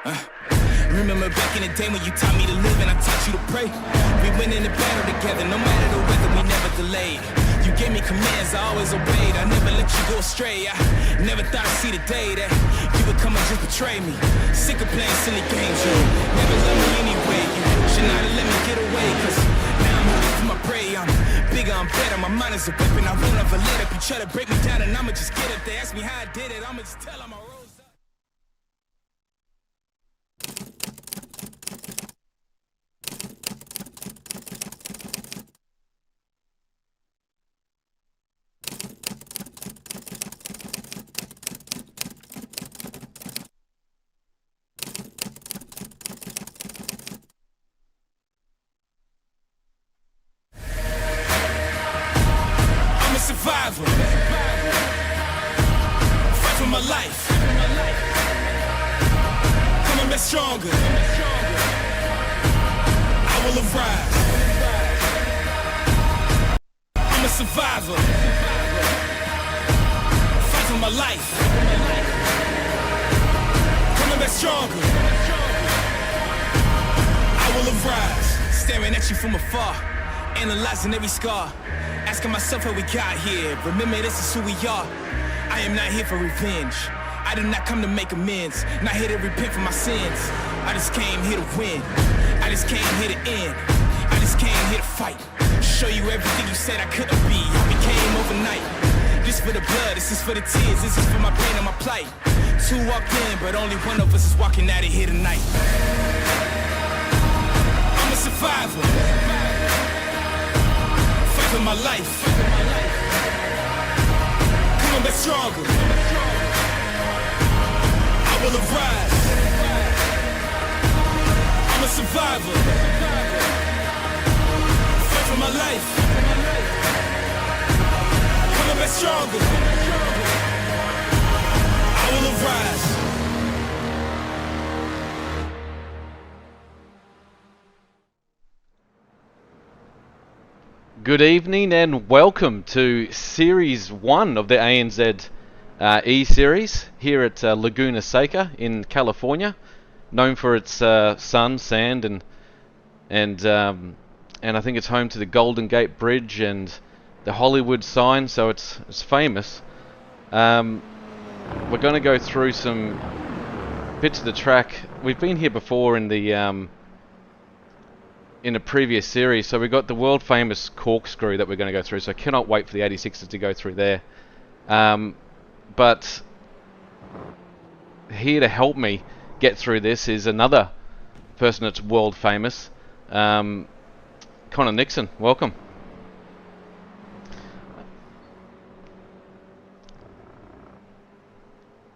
Remember back in the day when you taught me to live and I taught you to pray. We went in the battle together, no matter the weather, we never delayed. You gave me commands, I always obeyed. I never let you go astray. I never thought I'd see the day that you would come and just betray me. Sick of playing silly games, you never love me anyway. You should not have let me get away, cause now I'm moving for my prey. I'm bigger, I'm better, my mind is a weapon. I won't ever let up. You try to break me down and I'ma just get up. They ask me how I did it, I'ma just tell them I rose up. Survivor. Fight for my life. Coming back stronger. I will arise. I'm a survivor. Fight for my life. Coming back stronger. I will arise. Staring at you from afar, analyzing every scar. Asking myself how we got here. Remember, this is who we are. I am not here for revenge. I did not come to make amends. Not here to repent for my sins. I just came here to win. I just came here to end. I just came here to fight. Show you everything you said I couldn't be. I became overnight. This for the blood, this is for the tears, this is for my pain and my plight. Two walked in, but only one of us is walking out of here tonight. I'm a survivor. For my life, coming back stronger. I will arise. I'm a survivor. Fight for my life, coming back stronger. I will arise. Good evening and welcome to Series 1 of the ANZ E-Series here at Laguna Seca in California, known for its sun, sand and I think it's home to the Golden Gate Bridge and the Hollywood sign, so it's famous. We're going to go through some bits of the track. We've been here before in the in a previous series, so we've got the world famous corkscrew that we're going to go through, so I cannot wait for the 86s to go through there. But here to help me get through this is another person that's world famous, Connor Nixon. Welcome.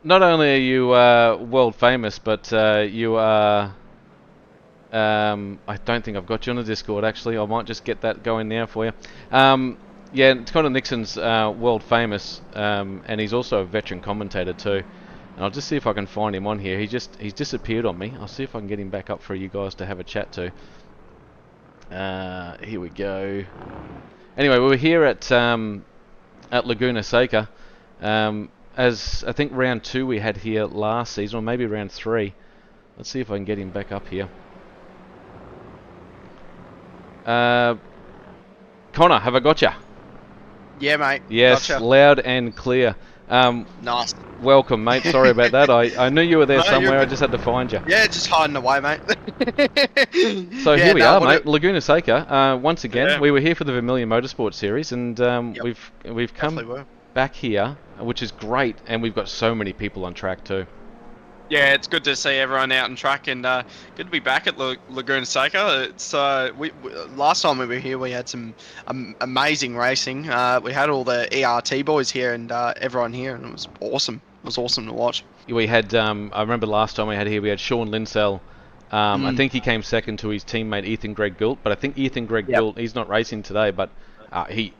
Not only are you world famous, but you are I don't think I've got you on the Discord actually. I might just get that going now for you. Yeah, Connor Nixon's world famous, and he's also a veteran commentator too. And I'll just see if I can find him on here. He's disappeared on me. I'll see if I can get him back up for you guys to have a chat to. Here we go. Anyway, we were here at Laguna Seca. As I think round 2 we had here last season, or maybe round 3. Let's see if I can get him back up here. Connor, have I got you? Yeah, mate. Yes, Gotcha. Loud and clear. Nice. Welcome, mate. Sorry about that. I knew you were there No, somewhere. I just had to find you. Yeah, just hiding away, mate. So yeah, here we are, mate. it... Laguna Seca. Once again, Yeah. we were here for the Vermilion Motorsport Series, and we've come back here, which is great, and we've got so many people on track too. Yeah, it's good to see everyone out on track, and good to be back at Laguna Seca. It's last time we were here, we had some amazing racing. We had all the ERT boys here and everyone here, and it was awesome. It was awesome to watch. We had, I remember last time we had here, we had Sean Linsell. I think he came second to his teammate Ethan Greg Gult, but I think Ethan Greg Gult, he's not racing today, but I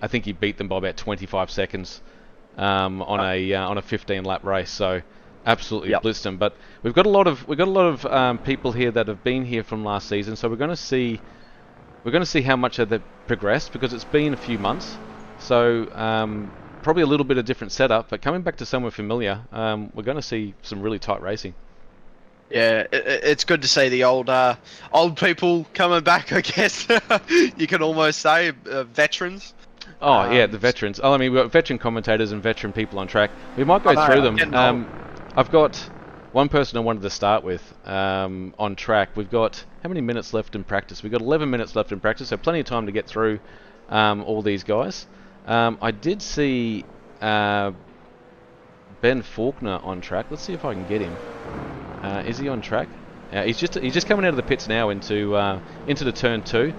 think he beat them by about 25 seconds on a 15 lap race. So. Absolutely blitzed them, but we've got a lot of people here that have been here from last season, so we're going to see how much they've progressed, because it's been a few months, so probably a little bit of different setup, but coming back to somewhere familiar, we're going to see some really tight racing. Yeah, it's good to see the old people coming back. I guess you can almost say veterans. Oh yeah, the veterans. Oh, I mean, we've got veteran commentators and veteran people on track. We might go I know, through I'm getting them. I've got one person I wanted to start with on track. We've got how many minutes left in practice? We've got 11 minutes left in practice, so plenty of time to get through all these guys. I did see Ben Faulkner on track. Let's see if I can get him. Is he on track? He's just coming out of the pits now into the turn 2.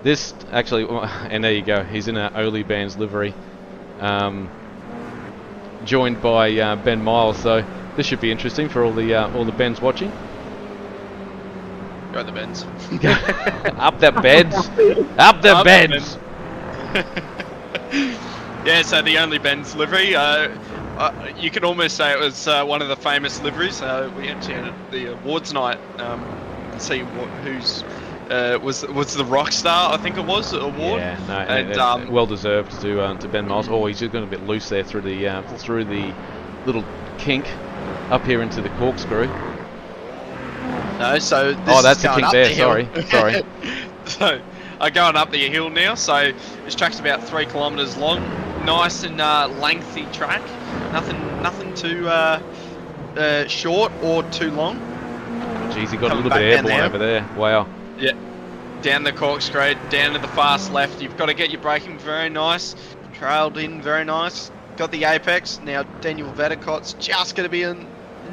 This actually, and there you go. He's in an Oli Band's livery, joined by Ben Miles. So this should be interesting for all the Bens watching. Go the Bens. Up the beds, up the beds. Yeah, so the only Ben's livery. You could almost say it was one of the famous liveries. We actually had the awards night. See who's was the rock star, I think it was, award. Yeah, no, and well deserved to Ben Miles. Oh, he's just going a bit loose there through the little kink up here into the corkscrew. No, so this that's is the going kink up there. the hill. Sorry. So going up the hill now. So this track's about 3 kilometres long. Nice and lengthy track. Nothing too short or too long. Jeez, he got Coming a little back bit down airborne there. over there. Wow. Yeah. Down the corkscrew, down to the fast left. You've got to get your braking very nice. Trailed in very nice. Got the apex. Now Daniel Vettercott's just going to be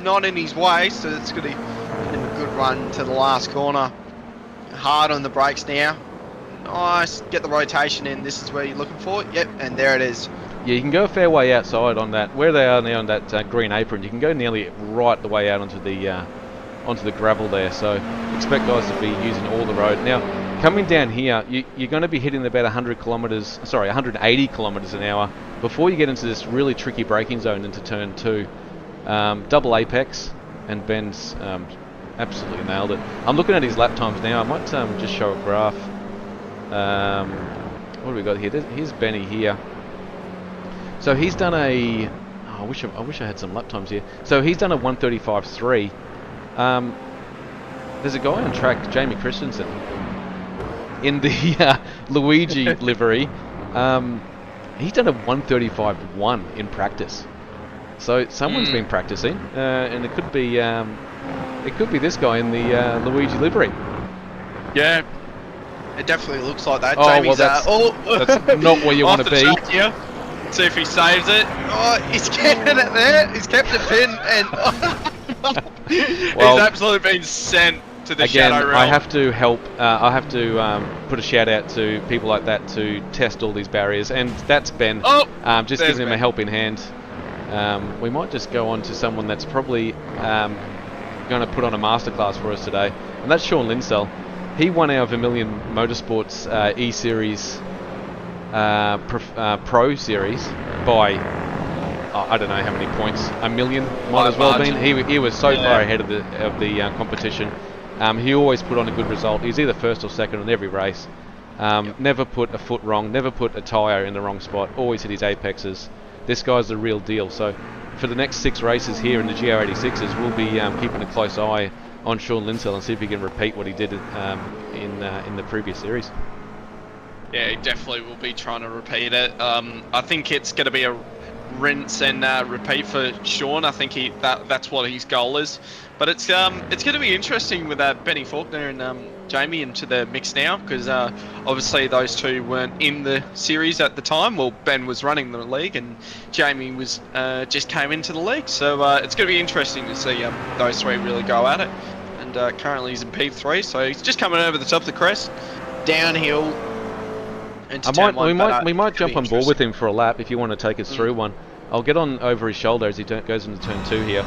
not in his way, so it's going to be a good run to the last corner. Hard on the brakes now. Nice. Get the rotation in. This is where you're looking for. Yep, and there it is. Yeah, you can go a fair way outside on that. Where they are now on that green apron, you can go nearly right the way out onto the gravel there. So expect guys to be using all the road. Now, coming down here, you're going to be hitting about 180 kilometers an hour before you get into this really tricky braking zone into turn 2. Double apex, and Ben's absolutely nailed it. I'm looking at his lap times now. I might just show a graph. What do we got here? Here's Benny here. So he's done a. Oh, I wish I had some lap times here. So he's done a 1:35.3. There's a guy on track, Jamie Christensen, in the Luigi livery. He's done a 1:35.1 in practice. So someone's been practicing, and it could be this guy in the Luigi livery. Yeah, it definitely looks like that. Oh, Jamie's well, that's not where you want to be. Here. See if he saves it. Oh, he's keeping it there. He's kept it pinned, and Well, he's absolutely been sent to the again, shadow realm. I have to help. I have to put a shout out to people like that to test all these barriers, and that's Ben. Oh, just there's giving him Ben. a helping hand. We might just go on to someone that's probably going to put on a masterclass for us today, and that's Sean Linsell. He won our Vermilion Motorsports ESeries Pro Series by I don't know how many points. A million might as well have been. He was so far ahead of the competition. He always put on a good result. He's either first or second on every race. Never put a foot wrong. Never put a tyre in the wrong spot. Always hit his apexes. This guy's the real deal. So for the next 6 races here in the GR86s, we'll be keeping a close eye on Sean Linsell and see if he can repeat what he did in the previous series. Yeah, he definitely will be trying to repeat it. I think it's going to be a rinse and repeat for Sean. I think that's what his goal is. But it's going to be interesting with Benny Faulkner and Jamie into the mix now, because obviously those two weren't in the series at the time. Well, Ben was running the league and Jamie was just came into the league. So it's going to be interesting to see those three really go at it. And currently he's in P3, so he's just coming over the top of the crest, downhill. We might jump on board with him for a lap if you want to take us through one. I'll get on over his shoulder as he goes into turn 2 here.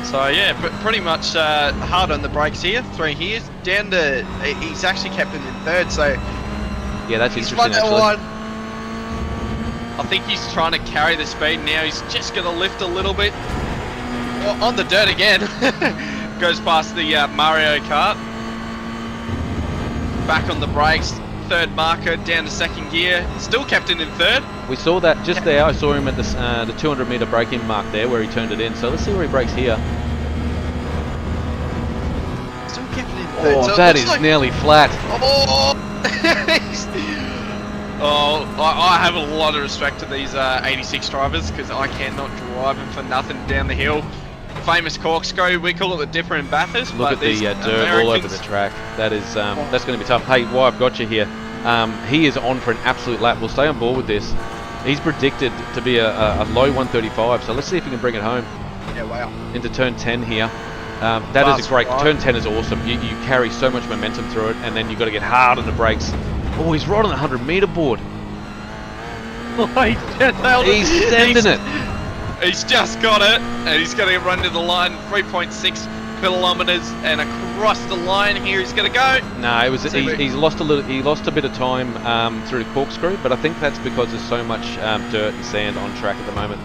So yeah, pretty much hard on the brakes here. 3 here, down to he's actually kept him in 3rd. So yeah, that's he's interesting actually. One. I think he's trying to carry the speed now. He's just going to lift a little bit on the dirt again. Goes past the Mario Kart. Back on the brakes, 3rd marker, down to 2nd gear. Still kept it in 3rd. We saw that just there. I saw him at the 200 metre break-in mark there where he turned it in. So let's see where he breaks here. Still kicking in. Oh, So it that looks is like- nearly flat. Oh! Oh, I have a lot of respect to these 86 drivers because I cannot drive them for nothing down the hill. Famous corkscrew, we call it the Dipper in Bathurst. Look but at the these dirt all over the Americans- track. That is that's going to be tough. Hey, why I've got you here? He is on for an absolute lap. We'll stay on board with this. He's predicted to be a low 135. So let's see if he can bring it home Yeah, wow. into turn 10 here. That is Fast a great ride. turn 10 is awesome. You carry so much momentum through it, and then you've got to get hard on the brakes. Oh, he's right on the 100 metre board. He's sending it. He's just got it, and he's going to run to the line, 3.6 kilometres, and across the line here he's going to go. No, it was See if he's lost a little. He lost a bit of time through the corkscrew, but I think that's because there's so much dirt and sand on track at the moment.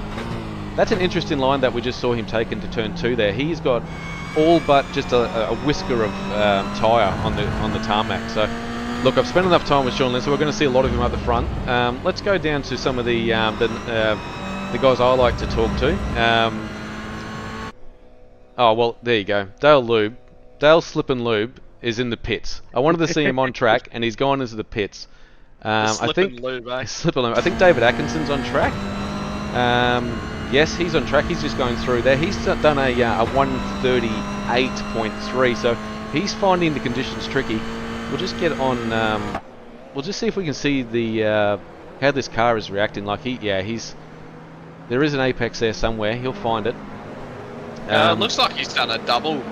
That's an interesting line that we just saw him take into turn 2 there. He's got all but just a whisker of tyre on the tarmac. So, look, I've spent enough time with Sean Lynn, so we're going to see a lot of him at the front. Let's go down to some of the guys I like to talk to. Oh, well, there you go. Dale Slip and Lube is in the pits. I wanted to see him on track, and he's gone into the pits. I think Lube, eh? Slip and Lube. I think David Atkinson's on track. Yes, he's on track. He's just going through there. He's done a 138.3, so he's finding the conditions tricky. We'll just get on. We'll just see if we can see the how this car is reacting. Like he's. There is an apex there somewhere. He'll find it. Looks like he's done a double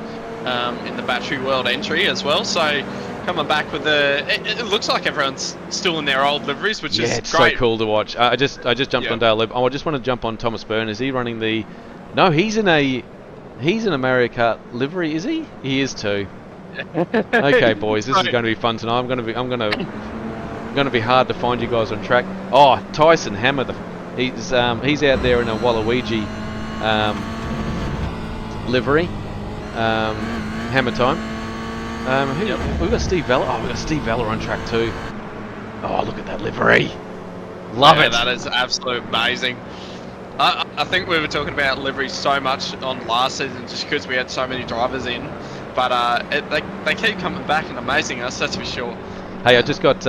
in the Battery World entry as well. So coming back with it looks like everyone's still in their old liveries, which is it's great. so cool to watch. I just jumped on Dale Lib. Oh, I just want to jump on Thomas Byrne. Is he running the? No, he's in an America livery. Is he? He is too. Okay, boys, this is going to be fun tonight. I'm going to be hard to find you guys on track. Oh, Tyson Hammer. He's out there in a Waluigi livery. Hammer time. We've got Steve Veller. Oh, we've got Steve Veller on track too. Oh, look at that livery. Love it. That is absolutely amazing. I think we were talking about livery so much on last season just because we had so many drivers in. But they keep coming back and amazing us, that's for sure. Hey, I just got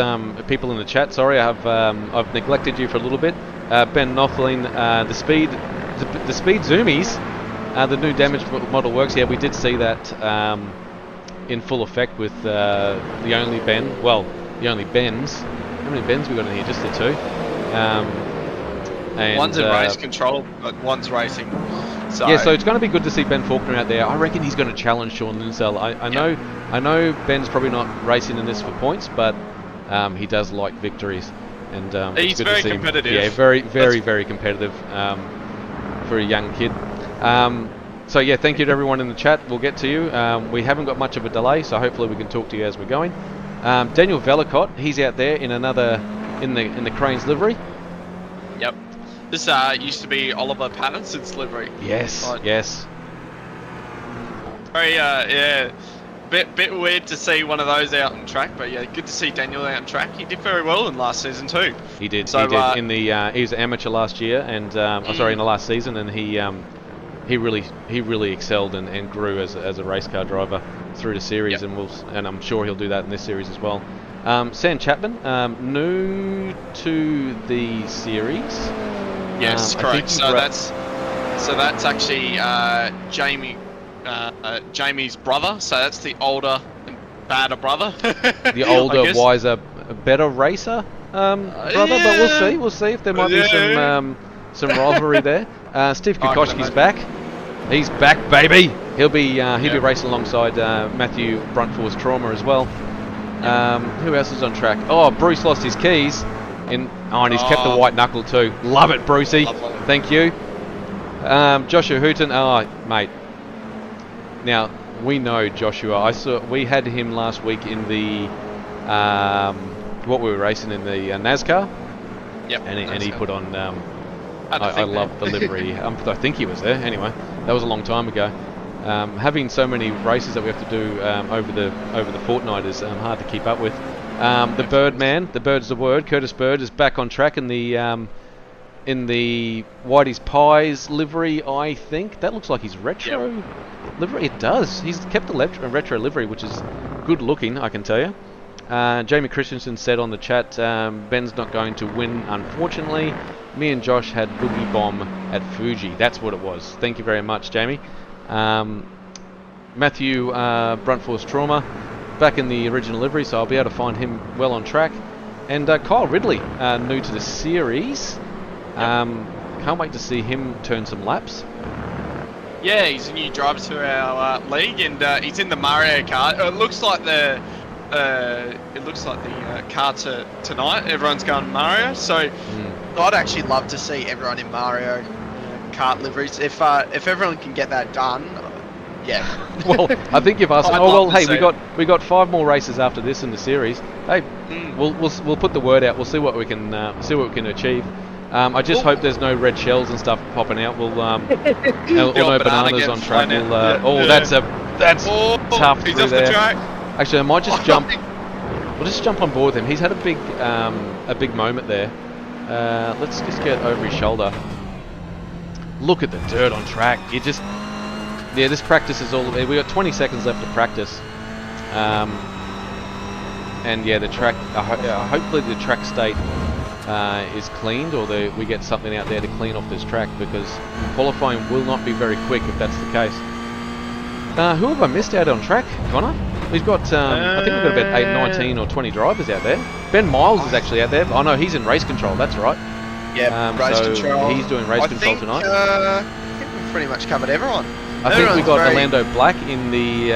people in the chat. Sorry, I've neglected you for a little bit. Ben Knopfling, the speed zoomies, the new damage model works. Yeah, we did see that in full effect with the only Ben. Well, the only Bens. How many Bens we got in here? Just the two. And, one's in race control, but one's racing. So. Yeah, so it's going to be good to see Ben Faulkner out there. I reckon he's going to challenge Sean Linsell. I know Ben's probably not racing in this for points, but he does like victories, and he's it's good very to see competitive. Him. Yeah, very competitive for a young kid. So yeah, thank you to everyone in the chat. We'll get to you. We haven't got much of a delay, so hopefully we can talk to you as we're going. Daniel Velicott, he's out there in the Cranes livery. Yep. This used to be Oliver Patterson's livery. Yes, yes. Very, bit weird to see one of those out on track, but yeah, good to see Daniel out on track. He did very well in last season too. He did. So, he did. In the he was an amateur last year, and in the last season, and he really excelled and grew as a race car driver through the series, and I'm sure he'll do that in this series as well. Sam Chapman, new to the series. Yes, correct. So that's actually Jamie's brother. So that's the older, badder brother. The older, wiser, better racer brother. But we'll see if there might be some rivalry there. Steve Kokoschki's back. He's back, baby. He'll be racing alongside Matthew Bruntford's Trauma as well. Who else is on track? Oh, Bruce lost his keys. And he's kept the white knuckle too. Love it, Brucey. Thank you. Joshua Hooton. Oh, mate. Now, we know Joshua. We had him last week in the what we were racing in the NASCAR. Yep. And he put on. I love the livery. I think he was there. Anyway, that was a long time ago. Having so many races that we have to do over the fortnight is hard to keep up with. The Birdman, the Bird's the word. Curtis Bird is back on track in the in the Whitey's Pies livery, I think. That looks like his retro livery. It does. He's kept the retro livery, which is good looking, I can tell you. Jamie Christensen said on the chat, Ben's not going to win, unfortunately. Me and Josh had Boogie Bomb at Fuji. That's what it was. Thank you very much, Jamie. Matthew Bruntforce Trauma, back in the original livery, so I'll be able to find him well on track. And Kyle Ridley, new to the series. Can't wait to see him turn some laps. Yeah, he's a new driver to our league, and he's in the Mario Kart. It looks like the car tonight. Everyone's going Mario, so I'd actually love to see everyone in Mario Kart liveries. If everyone can get that done, yeah. Well, I think you've asked. Oh well, hey, we got 5 more races after this in the series. Hey, we'll put the word out. We'll see what we can achieve. I just hope there's no red shells and stuff popping out. We'll or no bananas on track. That's tough he's through off there. the track. Actually, I might just jump. We'll just jump on board with him. He's had a big moment there. Let's just get over his shoulder. Look at the dirt on track. This practice is all. We got 20 seconds left to practice. And yeah, the track. Hopefully the track state is cleaned, or we get something out there to clean off this track, because qualifying will not be very quick if that's the case. Who have I missed out on track, Connor? We've got, I think we've got about 19 or 20 drivers out there. Ben Miles is actually out there. Oh no, he's in race control. That's right. Yeah, race control. He's doing race control tonight. I think we've pretty much covered everyone. I think we got Orlando Black in the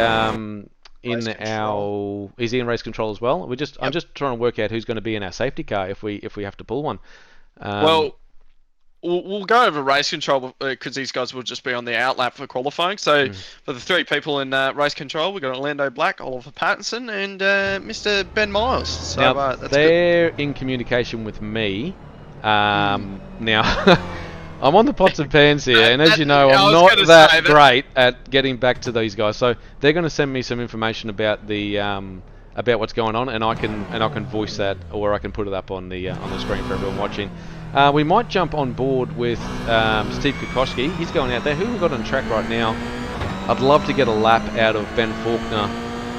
is he in race control as well? I'm just trying to work out who's going to be in our safety car if we have to pull one. We'll go over race control because these guys will just be on the outlap for qualifying. So for the 3 people in race control, we've got Orlando Black, Oliver Pattinson, and Mr. Ben Miles. So now, that's they're in communication with me. Now, I'm on the pots and pans here, and as you know, I'm not that great at getting back to these guys. So they're going to send me some information about the about what's going on, and I can voice that, or I can put it up on the screen for everyone watching. We might jump on board with Steve Kokoschki. He's going out there. Who we got on track right now? I'd love to get a lap out of Ben Faulkner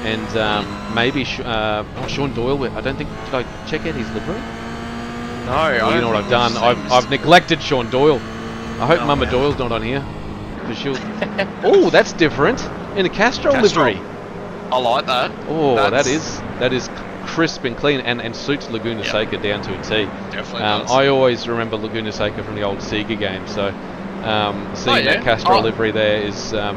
and maybe Sean Doyle. I don't think. Did I check out his livery? No, you know what I've done? I've neglected Sean Doyle. I hope Mama Doyle's not on here, because she'll. Oh, that's different. In a Castrol livery. I like that. Oh, that is crisp and clean, and suits Laguna Seca down to a T. Definitely does. I always remember Laguna Seca from the old Sega game, so seeing that Castrol livery there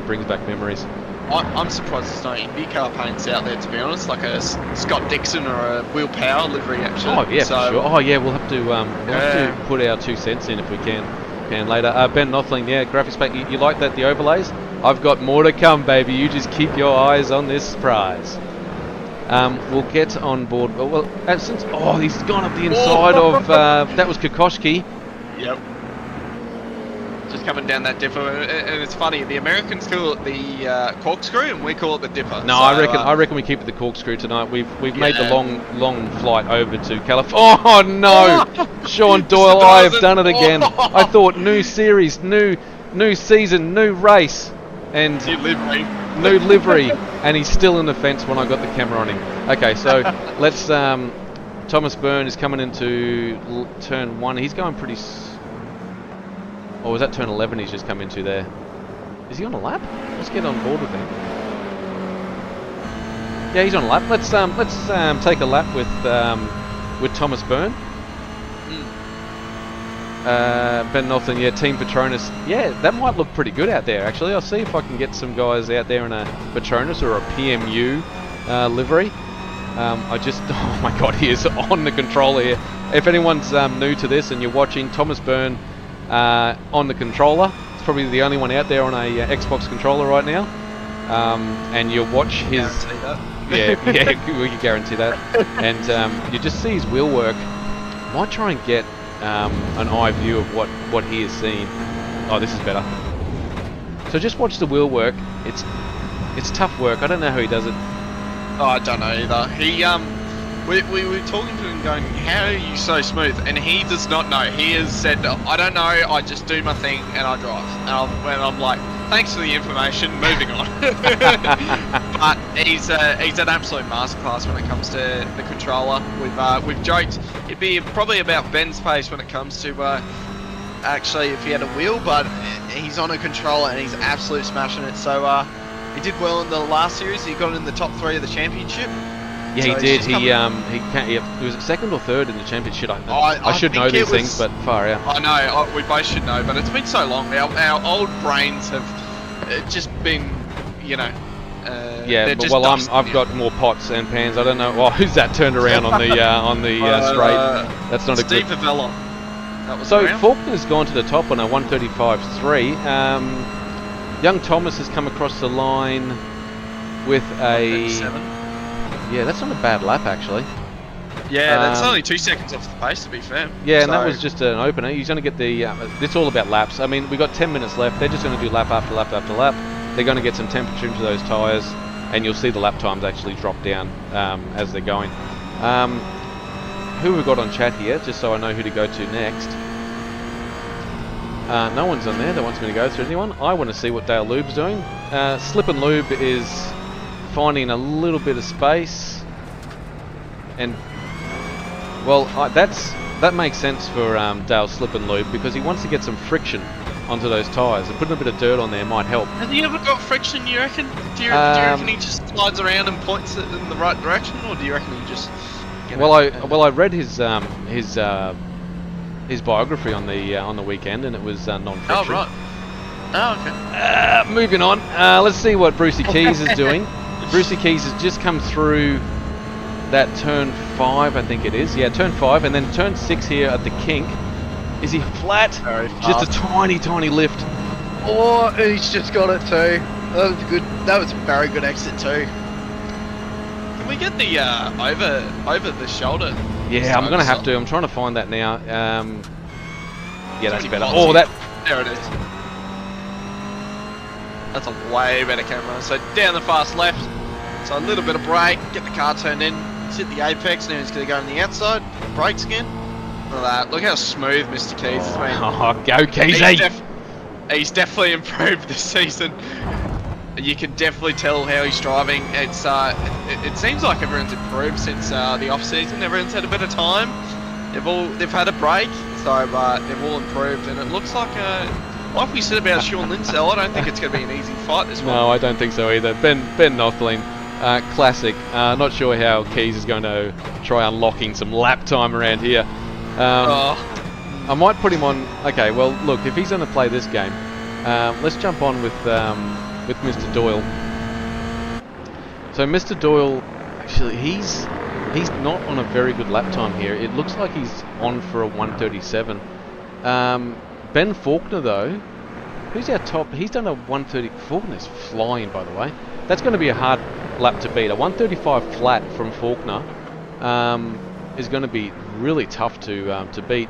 brings back memories. I'm surprised there's no IndyCar paints out there, to be honest, like a Scott Dixon or a Will Power livery, actually. Oh yeah, for sure. Oh yeah, we'll have to put our 2 cents in if we can later. Ben Nothling, graphics pack. You like that, the overlays? I've got more to come, baby. You just keep your eyes on this prize. We'll get on board. Well, since he's gone up the inside of that was Kokoschki. Yep. Just coming down that dipper, and it's funny. The Americans call it the corkscrew, and we call it the dipper. No, so, I reckon we keep it the corkscrew tonight. We've made the long flight over to California. Oh no, Sean Doyle! I have done it again. I thought new series, new season, new race, and new livery, and he's still in the fence when I got the camera on him. Okay, so let's. Thomas Byrne is coming into turn 1. He's going pretty. Or was that turn 11 he's just come into there? Is he on a lap? Let's get on board with him. Yeah, he's on a lap. Let's take a lap with Thomas Byrne. Ben Norton, Team Petronas. Yeah, that might look pretty good out there, actually. I'll see if I can get some guys out there in a Petronas or a PMU livery. Oh my god, he is on the controller here. If anyone's new to this and you're watching, Thomas Byrne on the controller. It's probably the only one out there on a Xbox controller right now. And you'll watch his... we can guarantee that. And you just see his wheel work. Might try and get an eye view of what he has seen. Oh, this is better. So just watch the wheel work. It's tough work. I don't know how he does it. Oh, I don't know either. we were talking to him going, how are you so smooth? And he does not know. He has said, I don't know, I just do my thing and I drive. And I'm like, thanks for the information, moving on. But he's an absolute masterclass when it comes to the controller. We've joked it'd be probably about Ben's pace when it comes to actually if he had a wheel, but he's on a controller and he's absolutely smashing it. So he did well in the last series. He got in the top 3 of the championship. Yeah, So he did. he's He was second or third in the championship. I should know these things, but far out. I know, we both should know, but it's been so long. Our old brains have just been, you know. Yeah, they're but, just well, dust I've now. got more pots and pans. I don't know. Oh, who's that turned around on the straight? That's not a Steve good. Avella. That was So around. Faulkner's gone to the top on a 135.3. Young Thomas has come across the line with a. 137. Yeah, that's not a bad lap actually. Yeah, that's Um, only 2 seconds off the pace, to be fair. Yeah, and that So- was just an opener. He's going to get the. It's all about laps. I mean, we got 10 minutes left. They're just going to do lap after lap after lap. They're going to get some temperature into those tyres, and you'll see the lap times actually drop down as they're going. Who have we got on chat here? Just so I know who to go to next. No one's on there that wants me to go through anyone. I want to see what Dale Lube's doing. Slip and Lube is finding a little bit of space, and well, that makes sense for Dale Slip and Lube because he wants to get some friction onto those tyres, and putting a bit of dirt on there might help. Has he ever got friction, you reckon? Do you reckon he just slides around and points it in the right direction, or do you reckon he just... I read his biography on the weekend, and it was non-friction. Oh, right. Oh, okay. Moving on, let's see what Brucey Keys is doing. Brucey Keys has just come through that turn 5, I think it is. Yeah, turn 5, and then turn 6 here at the kink. Is he flat? Very Just a tiny, tiny lift. Oh, he's just got it too. That was good. That was a very good exit too. Can we get the over the shoulder? Yeah, I'm gonna have to. I'm trying to find that now. Yeah, that's Tony better. Potts. Oh, that. There it is. That's a way better camera. So down the fast left. So a little bit of brake. Get the car turned in. He's hit the apex. Now he's gonna go on the outside. Brakes again. Look at that. Look how smooth Mr. Keys has been. Oh, go Keysy! He's definitely improved this season. You can definitely tell how he's driving. It's it seems like everyone's improved since the off season. Everyone's had a bit of time. They've had a break, so they've all improved. And it looks like we said about Sean Linsell, I don't think it's going to be an easy fight this one. No, I don't think so either. Ben Nothling, classic. Not sure how Keys is going to try unlocking some lap time around here. I might put him on. Okay, well, look, if he's going to play this game, let's jump on with Mr. Doyle. So Mr. Doyle, actually, he's not on a very good lap time here. It looks like he's on for a 137. Ben Faulkner, though, who's our top? He's done a 130. Faulkner's flying, by the way. That's going to be a hard lap to beat. A 135 flat from Faulkner is going to be really tough to beat.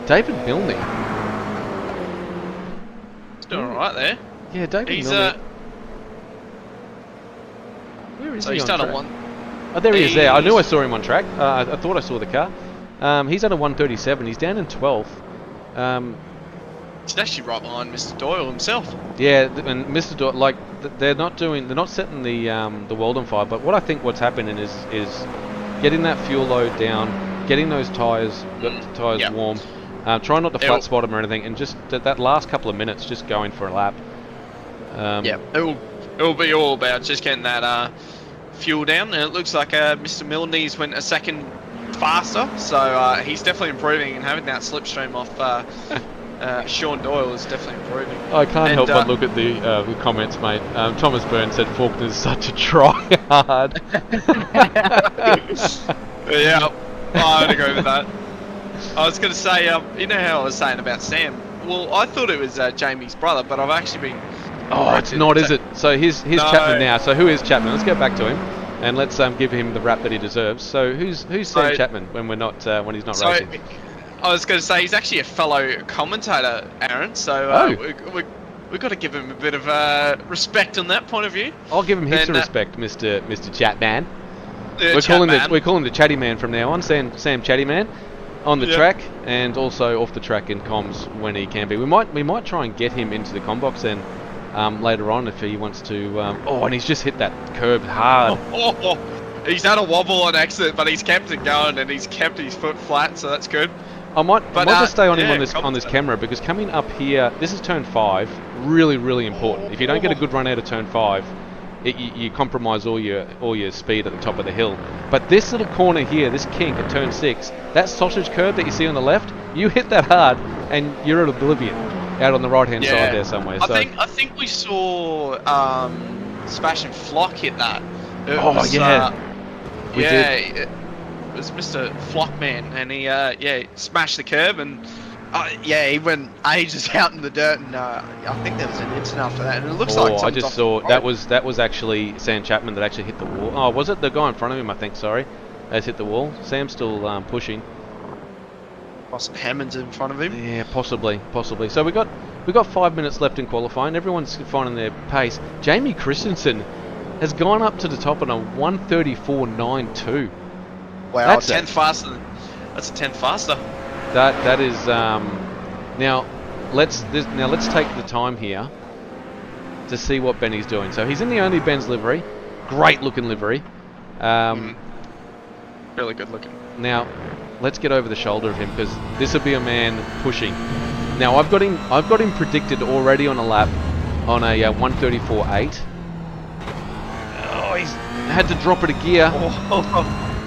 David Milne. He's doing alright there. Yeah, David He's Milne. Where is so he he's on done track? a one. Oh, there he is there. I knew I saw him on track. I thought I saw the car. He's at a 137. He's down in 12th. He's actually right behind Mr. Doyle himself. Yeah, and Mr. Doyle, like, they're not setting the world on fire. But what I think what's happening is getting that fuel load down, getting those tyres Yep. warm, try not to flat spot them or anything, and just that last couple of minutes, just going for a lap. Yeah, it'll be all about just getting that fuel down, and it looks like Mr. Milne's went a second faster, so he's definitely improving, and having that slipstream off Sean Doyle is definitely improving. I can't help but look at the comments, mate. Thomas Burns said Faulkner's such a try-hard. Yeah, I'd agree with that. I was going to say, you know how I was saying about Sam? Well, I thought it was Jamie's brother, but I've actually been... Oh, it's not, is it? So here's Chapman now. So who is Chapman? Let's get back to him, and let's give him the rap that he deserves. So who's Sam Chapman when when he's not racing? I was going to say he's actually a fellow commentator, Aaron. So we've got to give him a bit of respect on that point of view. I'll give him heaps of respect, Mr. Chapman. Yeah, we're calling Chat Man. the Chatty Man from now on. Sam Chatty Man on the Yep. track and also off the track in comms when he can be. We might try and get him into the combox then later on if he wants to. And he's just hit that curb hard. He's had a wobble on exit, but he's kept it going and he's kept his foot flat, so that's good. I might just stay on him on this commentator. camera because coming up here, this is turn 5, really important. If you don't get a good run out of turn 5, you compromise all your speed at the top of the hill. But this little corner here, this kink at turn 6, that sausage curb that you see on the left, you hit that hard and you're at oblivion out on the right hand side there somewhere. I think we saw Smash and Flock hit that. We did. It was Mr. Flockman, and he smashed the curb, and he went ages out in the dirt, and I think there was an incident after that, and it looks like I just saw that was actually Sam Chapman that actually hit the wall. Oh, was it the guy in front of him? I think. Sorry, has hit the wall. Sam's still pushing. Boston Hammond's in front of him. Yeah, possibly. So we got 5 minutes left in qualifying. Everyone's finding their pace. Jamie Christensen has gone up to the top on a 1:34.92. Wow, That's that's a tenth faster. That is now let's take the time here to see what Benny's doing. So he's in the only Ben's livery, great looking livery. Really good looking. Now let's get over the shoulder of him because this will be a man pushing. Now I've got him predicted already on a lap on a 1:34.8. Oh, he's had to drop it a gear.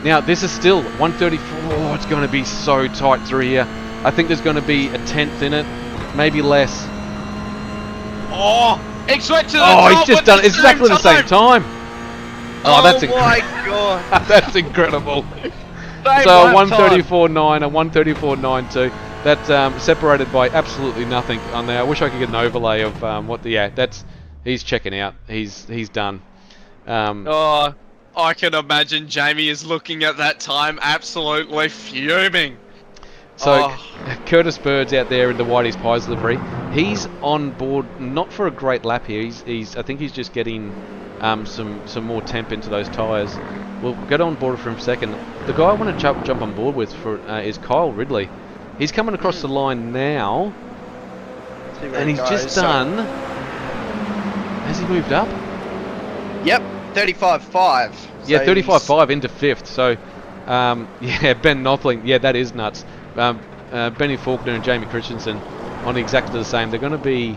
Now, this is still 134. Oh, it's going to be so tight through here. I think there's going to be a tenth in it, maybe less. He's went to the top. He's just done exactly the same time. That's my god. That's incredible. So a 1:34.9, a 1:34.92. That's separated by absolutely nothing on there. I wish I could get an overlay of he's checking out. He's done. I can imagine Jamie is looking at that time absolutely fuming. So Curtis Bird's out there in the Whitey's Pies livery. He's on board, not for a great lap here. I think he's just getting some more temp into those tyres. We'll get on board for him a second. The guy I want to jump on board with is Kyle Ridley. He's coming across the line now, and he's just done. Has he moved up? Yep. 35.5. Yeah, 35.5 into 5th. So, Ben Nothling. Yeah, that is nuts. Benny Faulkner and Jamie Christensen on exactly the same. They're going to be...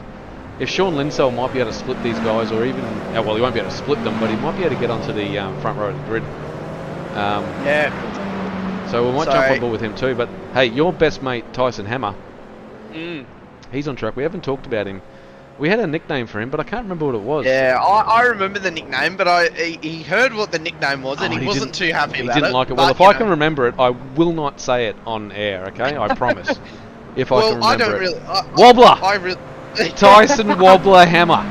If Sean Linsell might be able to split these guys, or even... he won't be able to split them, but he might be able to get onto the front row of the grid. So we might jump on board with him too. But, hey, your best mate, Tyson Hammer, he's on track. We haven't talked about him. We had a nickname for him, but I can't remember what it was. Yeah, I remember the nickname, but he heard what the nickname was, and he wasn't too happy about it. He didn't like it. Well, if I can remember it, I will not say it on air, okay? I promise. If I can remember I don't it. really... Wobbler! Tyson Wobbler Hammer.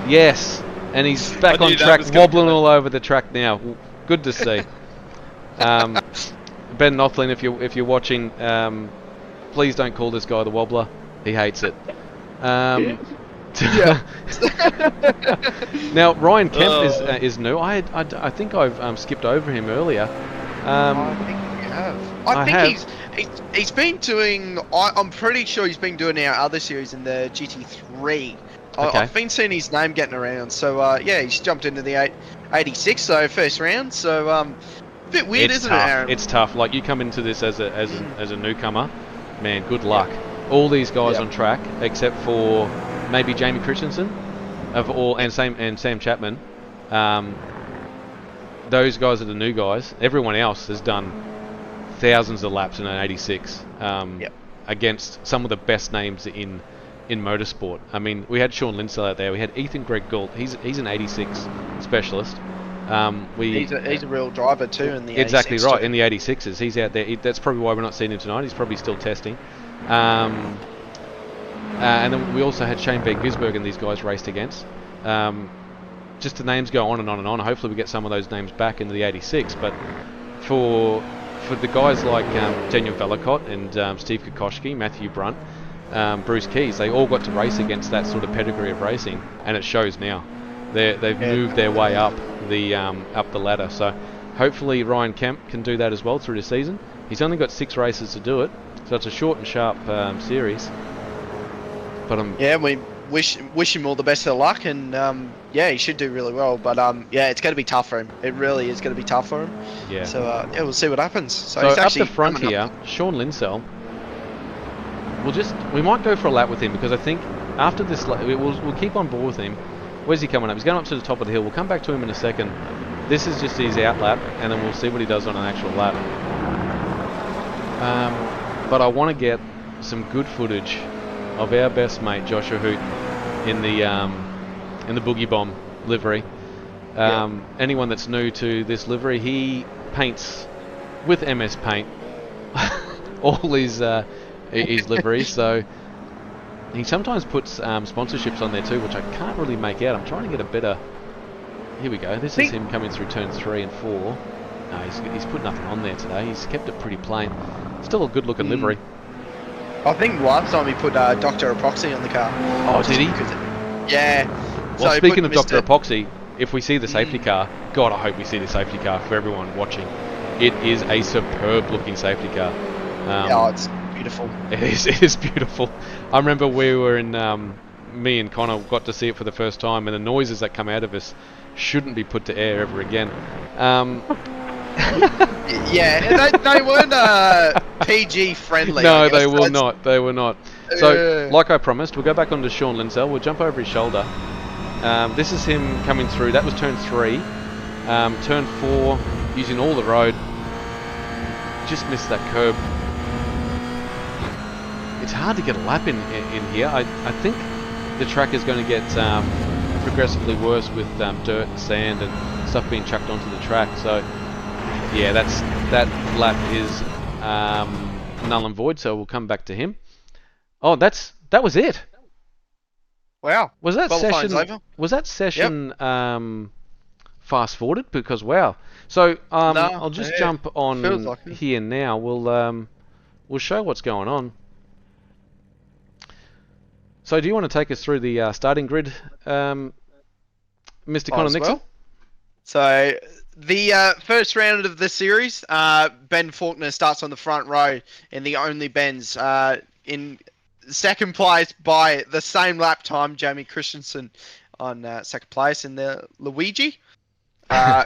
Yes. And he's back on track, wobbling all over the track now. Good to see. Ben Nothlin, if you're watching, please don't call this guy the Wobbler. He hates it. Now Ryan Kemp is new. I think I've skipped over him earlier. I think you have. I think he's been doing. I'm pretty sure he's been doing our other series in the GT3. Okay. I've been seeing his name getting around. So he's jumped into the 86. So first round. So a bit weird, isn't it, Aaron? It's tough. Like you come into this as a newcomer, man. Good luck. All these guys on track, except for maybe Jamie Christensen, and Sam Chapman. Those guys are the new guys. Everyone else has done thousands of laps in an 86 against some of the best names in motorsport. I mean, we had Sean Linsell out there. We had Ethan Greg Gould. He's an 86 specialist. He's a real driver too in the 86 exactly right too. In the 86s. He's out there. That's probably why we're not seeing him tonight. He's probably still testing. And then we also had Shane Van Gisbergen and these guys raced against. Just the names go on and on and on. Hopefully we get some of those names back into the 86. But for the guys like Daniel Velikot and Steve Kokoschki, Matthew Brunt, Bruce Keys, they all got to race against that sort of pedigree of racing, and it shows now. They've moved their way up the ladder. So hopefully Ryan Kemp can do that as well through the season. He's only got 6 races to do it, so it's a short and sharp series. But we wish him all the best of luck, and he should do really well. But it's going to be tough for him. It really is going to be tough for him. Yeah. So we'll see what happens. So he's he's up the actually front here, Sean Linsell. We might go for a lap with him, because I think after this we'll keep on board with him. Where's he coming up? He's going up to the top of the hill. We'll come back to him in a second. This is just his out lap, and then we'll see what he does on an actual lap. But I want to get some good footage of our best mate Joshua Hoot in the Boogie Bomb livery. Anyone that's new to this livery, he paints with MS Paint all his liveries. So he sometimes puts sponsorships on there too, which I can't really make out. I'm trying to get a better. Here we go. This is him coming through turns 3 and 4. No, he's put nothing on there today. He's kept it pretty plain. Still a good looking livery. I think last time he put Dr. Epoxy on the car. Oh, did he? Yeah. Well, so speaking of Dr. Epoxy, if we see the safety car, God, I hope we see the safety car for everyone watching. It is a superb looking safety car. It's beautiful. It is beautiful. I remember we were in, me and Connor got to see it for the first time, and the noises that come out of us shouldn't be put to air ever again. They weren't PG friendly. No, they were not. They were not. So, like I promised, we'll go back onto Sean Linsell. We'll jump over his shoulder. This is him coming through. That was turn 3. Turn 4, using all the road. Just missed that curb. It's hard to get a lap in here. I think the track is going to get progressively worse with dirt and sand and stuff being chucked onto the track. So, yeah, that lap is null and void. So we'll come back to him. Oh, that was it. Wow. Was that session fast forwarded? Because wow. So I'll just jump on here now. We'll show what's going on. So do you want to take us through the starting grid, Mr. Connor Nixon? Well. So the first round of the series, Ben Faulkner starts on the front row in the only Benz. In second place by the same lap time, Jamie Christensen on second place in the Luigi.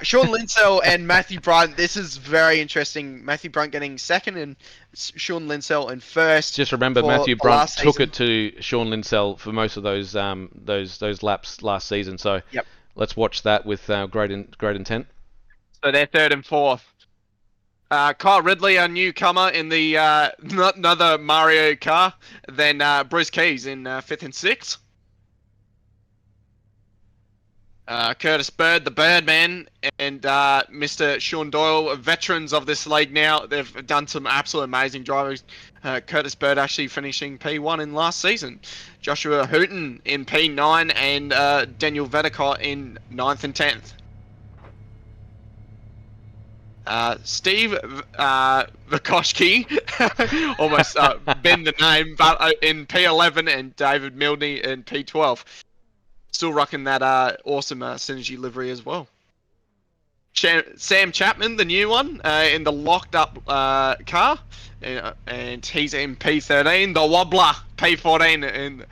Sean Linsell and Matthew Brunt. This is very interesting. Matthew Brunt getting second and Sean Linsell in first. Just remember, Matthew Brunt took it to Sean Linsell for most of those laps last season. So let's watch that with great intent. So they're third and fourth. Kyle Ridley, a newcomer in the another Mario car. Then Bruce Keys in fifth and sixth. Curtis Bird, the Birdman, and Mr. Sean Doyle, veterans of this league now. They've done some absolute amazing drivers. Curtis Bird actually finishing P1 in last season. Joshua Hooton in P9 and Daniel Vedicott in 9th and 10th. Steve Vikoshki, almost bend the name, but in P11 and David Milne in P12. Still rocking that awesome Synergy livery as well. Sam Chapman, the new one, in the locked up car, and he's in P13. The Wobbler, P14 in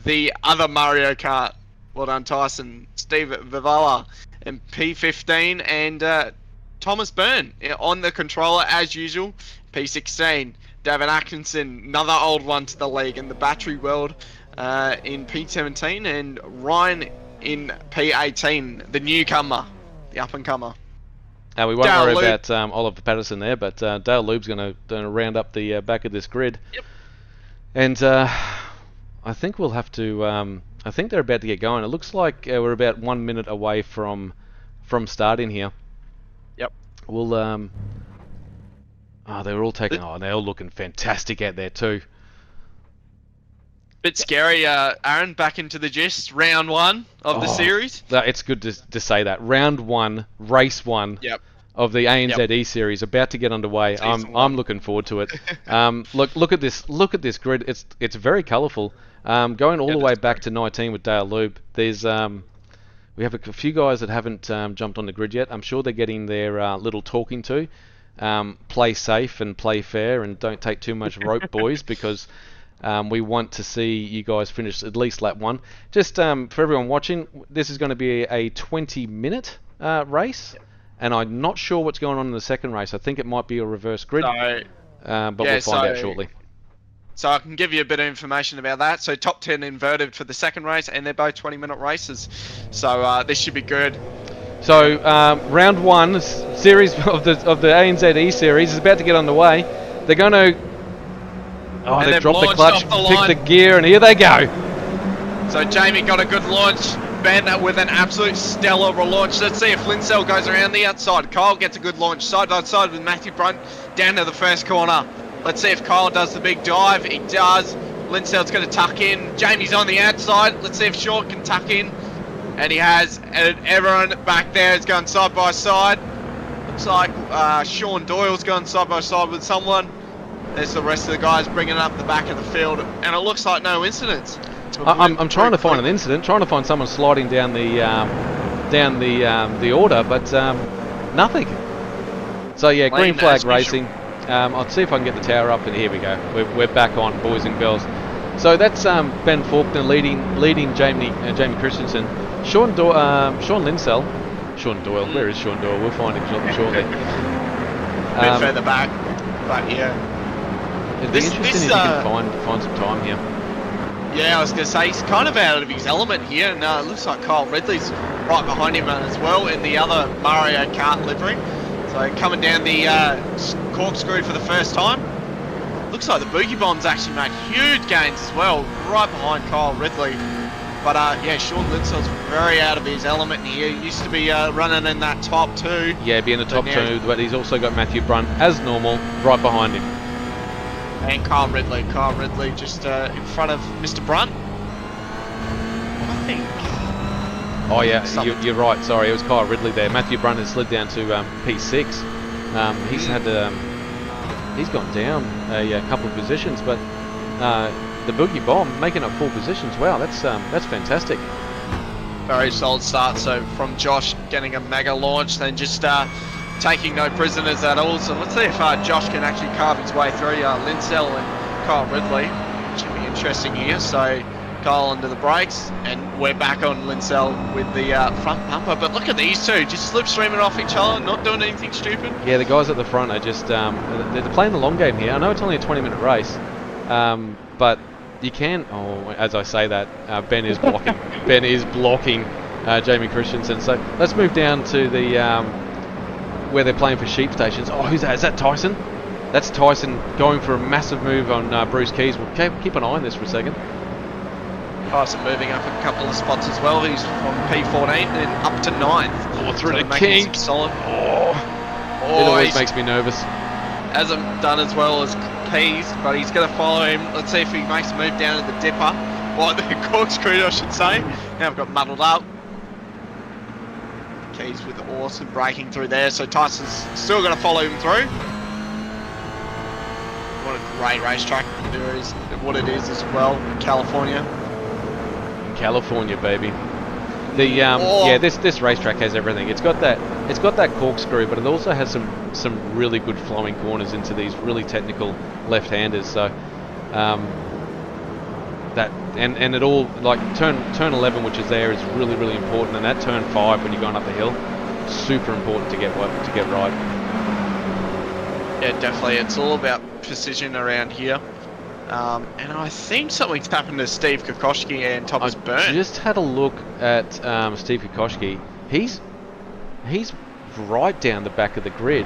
the other Mario Kart. Well done, Tyson. Steve Vivala in P15, and Thomas Byrne on the controller as usual, P16. David Atkinson, another old one to the league in the battery world, in P17, and Ryan in P18, the newcomer, the up-and-comer. We won't worry about Oliver Patterson there, but Dale Loob's going to round up the back of this grid. Yep. And I think we'll have to... I think they're about to get going. It looks like we're about 1 minute away from starting here. Yep. We'll... they're all taking... they're all looking fantastic out there too. Bit scary, Aaron, back into the gist. Round 1 of the series. It's good to say that. Round 1, race 1 of the ANZ ESeries about to get underway. I'm looking forward to it. Look at this grid. It's very colourful. Going all the way back to 19 with Dale Loob. There's We have a few guys that haven't jumped on the grid yet. I'm sure they're getting their little talking to. Play safe and play fair, and don't take too much rope, boys, because we want to see you guys finish at least lap 1. Just for everyone watching, this is going to be a 20-minute race, and I'm not sure what's going on in the second race. I think it might be a reverse grid, but we'll find out shortly. So I can give you a bit of information about that. So top 10 inverted for the second race, and they're both 20-minute races. So this should be good. So round 1 series of the ANZ E-Series is about to get underway. They're going to... Oh, they've dropped the clutch, picked the gear, and here they go. So Jamie got a good launch. Ben with an absolute stellar relaunch. Let's see if Linsell goes around the outside. Kyle gets a good launch side by side with Matthew Brunt down to the first corner. Let's see if Kyle does the big dive. He does. Linsell's going to tuck in. Jamie's on the outside. Let's see if Short can tuck in. And he has. And everyone back there is going side by side. Looks like Sean Doyle's going side by side with someone. There's the rest of the guys bringing up the back of the field. And it looks like no incidents. I'm trying to find an incident, trying to find someone sliding down the order, but nothing. So yeah, green flag racing. I'll see if I can get the tower up, and here we go. We're back on, boys and girls. So that's Ben Faulkner leading Jamie Christensen. Sean Linsell. Sean Doyle. Where is Sean Doyle? We'll find him shortly. A bit further back, but yeah. It'd be interesting if you can find some time here. Yeah, I was going to say, he's kind of out of his element here, and it looks like Kyle Ridley's right behind him as well in the other Mario Kart livery. So coming down the corkscrew for the first time. Looks like the Boogie Bomb's actually made huge gains as well, right behind Kyle Ridley. But yeah, Sean Linsell's very out of his element here. He used to be running in that top 2. Yeah, be in the top 2, but he's also got Matthew Brunt, as normal, right behind him. And Kyle Ridley just in front of Mr. Brunt. I think. Oh yeah, you're right. Sorry, it was Kyle Ridley there. Matthew Brunt has slid down to P6. He's gone down a couple of positions, but the Boogie Bomb making up 4 positions. Wow, that's fantastic. Very solid start. So from Josh getting a mega launch, then just taking no prisoners at all. So let's see if Josh can actually carve his way through Linsell and Kyle Ridley. Should be interesting here. So Kyle under the brakes, and we're back on Linsell with the front bumper. But look at these two, just slipstreaming off each other, not doing anything stupid. Yeah, the guys at the front are just they're playing the long game here. I know it's only a 20-minute race, but you can. Oh, as I say that, Ben is blocking. Ben is blocking Jamie Christensen. So let's move down to the where they're playing for sheep stations. Oh, who's that? Is that Tyson? That's Tyson going for a massive move on Bruce Keys. We'll keep an eye on this for a second. Tyson moving up a couple of spots as well. He's from P14 and up to 9th. Oh, through the king. Solid. It always makes me nervous. Hasn't done as well as Keys, but he's going to follow him. Let's see if he makes a move down to the dipper. Well, the corkscrew, I should say. Now I've got muddled up. Keys with awesome braking through there, so Tyson's still going to follow him through. What a great racetrack there is, what it is as well, California. California, baby. The yeah, this racetrack has everything. It's got that corkscrew, but it also has some really good flowing corners into these really technical left-handers. So that and it all, like turn 11, which is there, is really important, and that turn 5 when you're going up the hill, super important to get right. Yeah, definitely. It's all about precision around here. And I think something's happened to Steve Kokoschki and Thomas Byrne. I just had a look at Steve Kokoschki. He's right down the back of the grid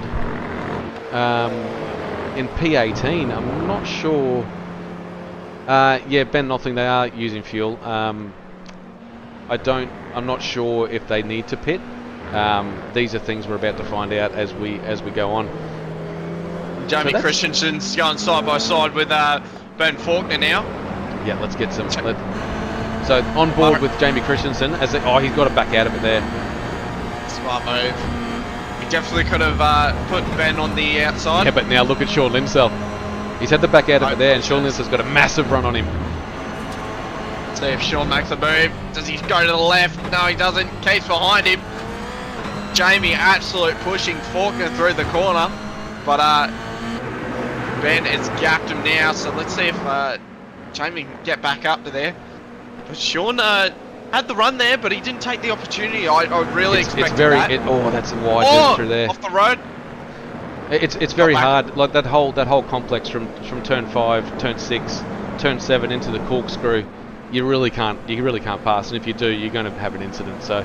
in P18. I'm not sure. Yeah, Ben Nothing, they are using fuel. I'm not sure if they need to pit. These are things we're about to find out as we go on. Jamie Christensen's going side by side with Ben Faulkner now. Yeah, let's get some. So on board with Jamie Christensen as he's got to back out of it there. Smart move. He definitely could have put Ben on the outside. Yeah, but now look at Sean Linsell. He's had the back out of it there, and Sean Linsell's got a massive run on him. See if Sean makes a move. Does he go to the left? No, he doesn't. Keeps behind him. Jamie absolute pushing Faulkner through the corner. But Ben has gapped him now. So let's see if Jamie can get back up to there. But Sean had the run there, but he didn't take the opportunity. I really expected that. That's a wide through there. Off the road. It's very hard. Like that whole complex from turn 5, turn 6, turn 7 into the corkscrew. You really can't pass, and if you do, you're going to have an incident. So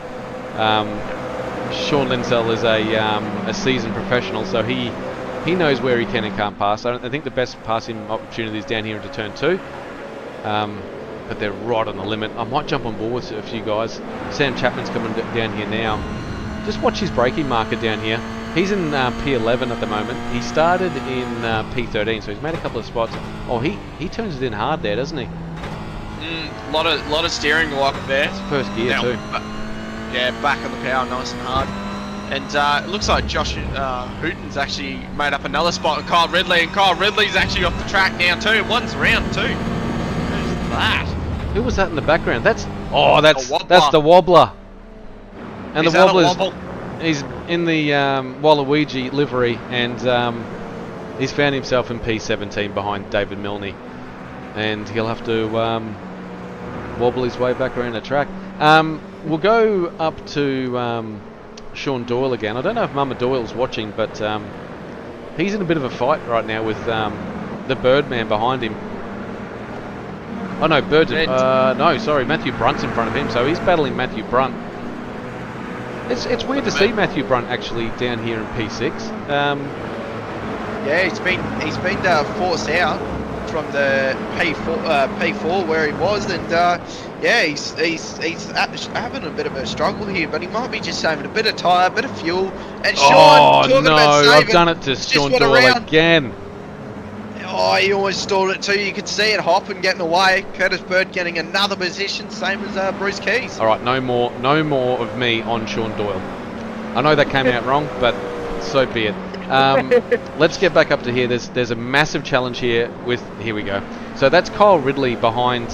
Sean Lindsell is a seasoned professional, so he knows where he can and can't pass. I think the best passing opportunity is down here into turn 2. But they're right on the limit. I might jump on board with a few guys. Sam Chapman's coming down here now. Just watch his braking marker down here. He's in P11 at the moment. He started in P13, so he's made a couple of spots. Oh, he turns it in hard there, doesn't he? Lot of steering lock there. It's first gear too. Yeah, back on the power, nice and hard. And it looks like Josh Hooton's actually made up another spot with Kyle Ridley, and Kyle Ridley's actually off the track now too. One's around too. Who's that? Who was that in the background? That's the wobbler. And Is the that a wobbler's wobble? he's in the Waluigi livery, and he's found himself in P17 behind David Milne, and he'll have to wobble his way back around the track. We'll go up to Sean Doyle again. I don't know if Mama Doyle's watching, but he's in a bit of a fight right now with the Birdman behind him. Oh no, Matthew Brunt's in front of him, so he's battling Matthew Brunt. It's weird to see Matthew Brunt actually down here in P6. Yeah, he's been forced out from the P4 where he was, and he's having a bit of a struggle here, but he might be just saving a bit of tyre, a bit of fuel. And Sean, talking about saving, I've done it to Sean Doyle again. Oh, he almost stalled it too. You could see it hopping, getting away. Curtis Bird getting another position, same as Bruce Keys. All right, no more of me on Sean Doyle. I know that came out wrong, but so be it. Let's get back up to here. There's a massive challenge here here we go. So that's Kyle Ridley behind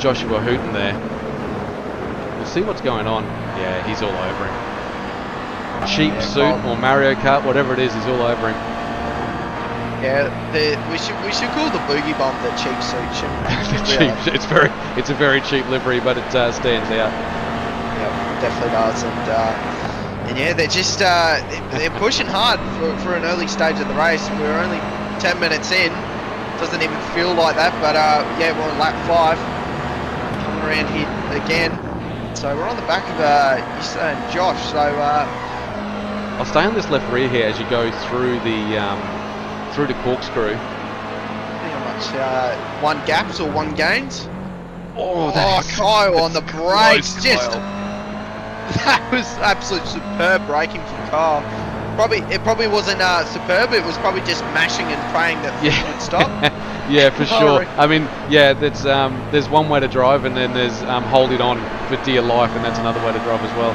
Joshua Hooton there. We'll see what's going on. Yeah, he's all over him. Cheap suit or Mario Kart, whatever it is, he's all over him. Yeah, we should call the boogie bomb the cheap suit, shouldn't we? It's a very cheap livery, but it stands out. Yeah, definitely does, and yeah, they're just they're pushing hard for an early stage of the race. We're only 10 minutes in. Doesn't even feel like that, but yeah, we're on lap 5, coming around here again. So we're on the back of Issa and Josh. So I'll stay on this left rear here as you go through the corkscrew. How much? 1 gaps or 1 gains? Oh, Kyle on the brakes, Close, just Kyle. that was absolute superb braking from Kyle. It probably wasn't superb. It was probably just mashing and praying that it would stop. Yeah, for sure. I mean, yeah, there's one way to drive, and then there's holding on for dear life, and that's another way to drive as well.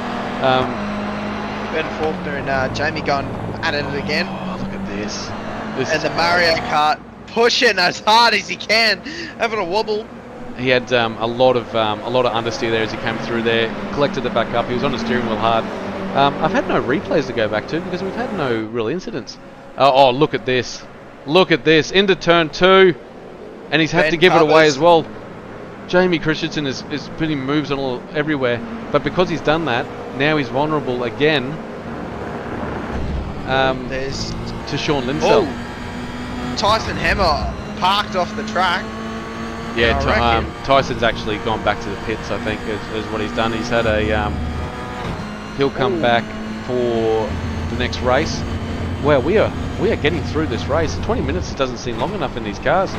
Ben Faulkner and Jamie going at it again. Oh, look at this. And the Mario Kart pushing as hard as he can, having a wobble. He had a lot of understeer there as he came through there, collected it back up. He was on the steering wheel hard. I've had no replays to go back to because we've had no real incidents. Oh, look at this. Look at this. Into turn 2. And he's had to give it away as well. Jamie Christensen is putting moves on everywhere. But because he's done that, now he's vulnerable again to Sean Lindsell. Oh, Tyson Hammer parked off the track. Yeah, Tyson's actually gone back to the pits, I think, is what he's done. He's had he'll come back for the next race. Well, we are getting through this race. 20 minutes doesn't seem long enough in these cars.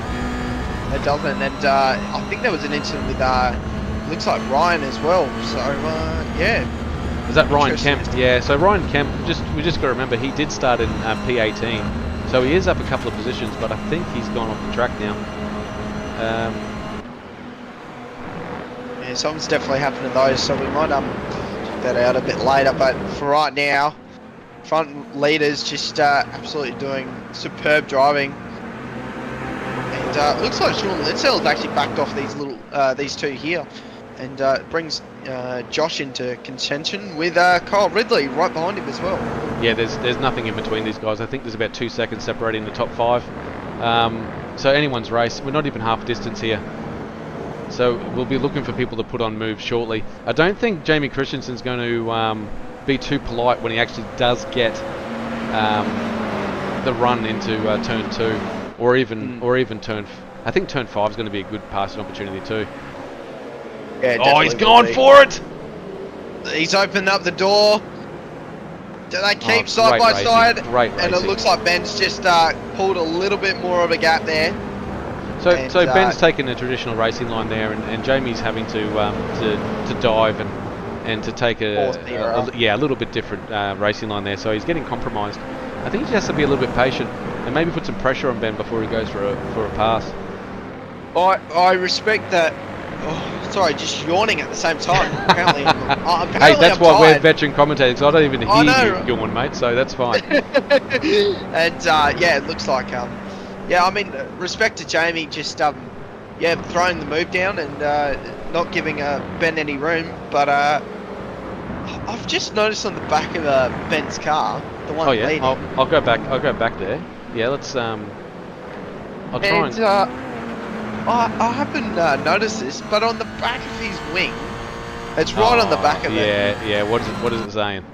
It doesn't, and I think there was an incident with looks like Ryan as well. So yeah. Is that Ryan Kemp? Yeah. So Ryan Kemp, we just got to remember he did start in P18, so he is up a couple of positions, but I think he's gone off the track now. Yeah, something's definitely happened to those, so we might check that out a bit later. But for right now, front leaders just absolutely doing superb driving. And looks like Sean Linsell's actually backed off these two here, and brings Josh into contention with Kyle Ridley right behind him as well. Yeah, there's nothing in between these guys. I think there's about 2 seconds separating the top 5. So anyone's race. We're not even half distance here. So we'll be looking for people to put on moves shortly. I don't think Jamie Christensen's going to be too polite when he actually does get the run into turn 2, or even turn. I think turn 5 is going to be a good passing opportunity too. Yeah, oh, he's gone for it! He's opened up the door. Do they keep side by side? Great and racing. It looks like Ben's just pulled a little bit more of a gap there. So Ben's taken a traditional racing line there, and Jamie's having to dive and to take a little bit different racing line there. So he's getting compromised. I think he just has to be a little bit patient and maybe put some pressure on Ben before he goes for a pass. I respect that. Oh, sorry, just yawning at the same time. Apparently, hey, that's why we're veteran commentators. I don't even hear you yawn, mate. So that's fine. And yeah, it looks like I mean, respect to Jamie, just throwing the move down and not giving Ben any room. But I've just noticed on the back of Ben's car, the one leading. I'll go back. I'll go back there. Yeah, let's. I'll try and. I haven't noticed this, but on the back of his wing, it's right on the back of it. Yeah. What is it saying?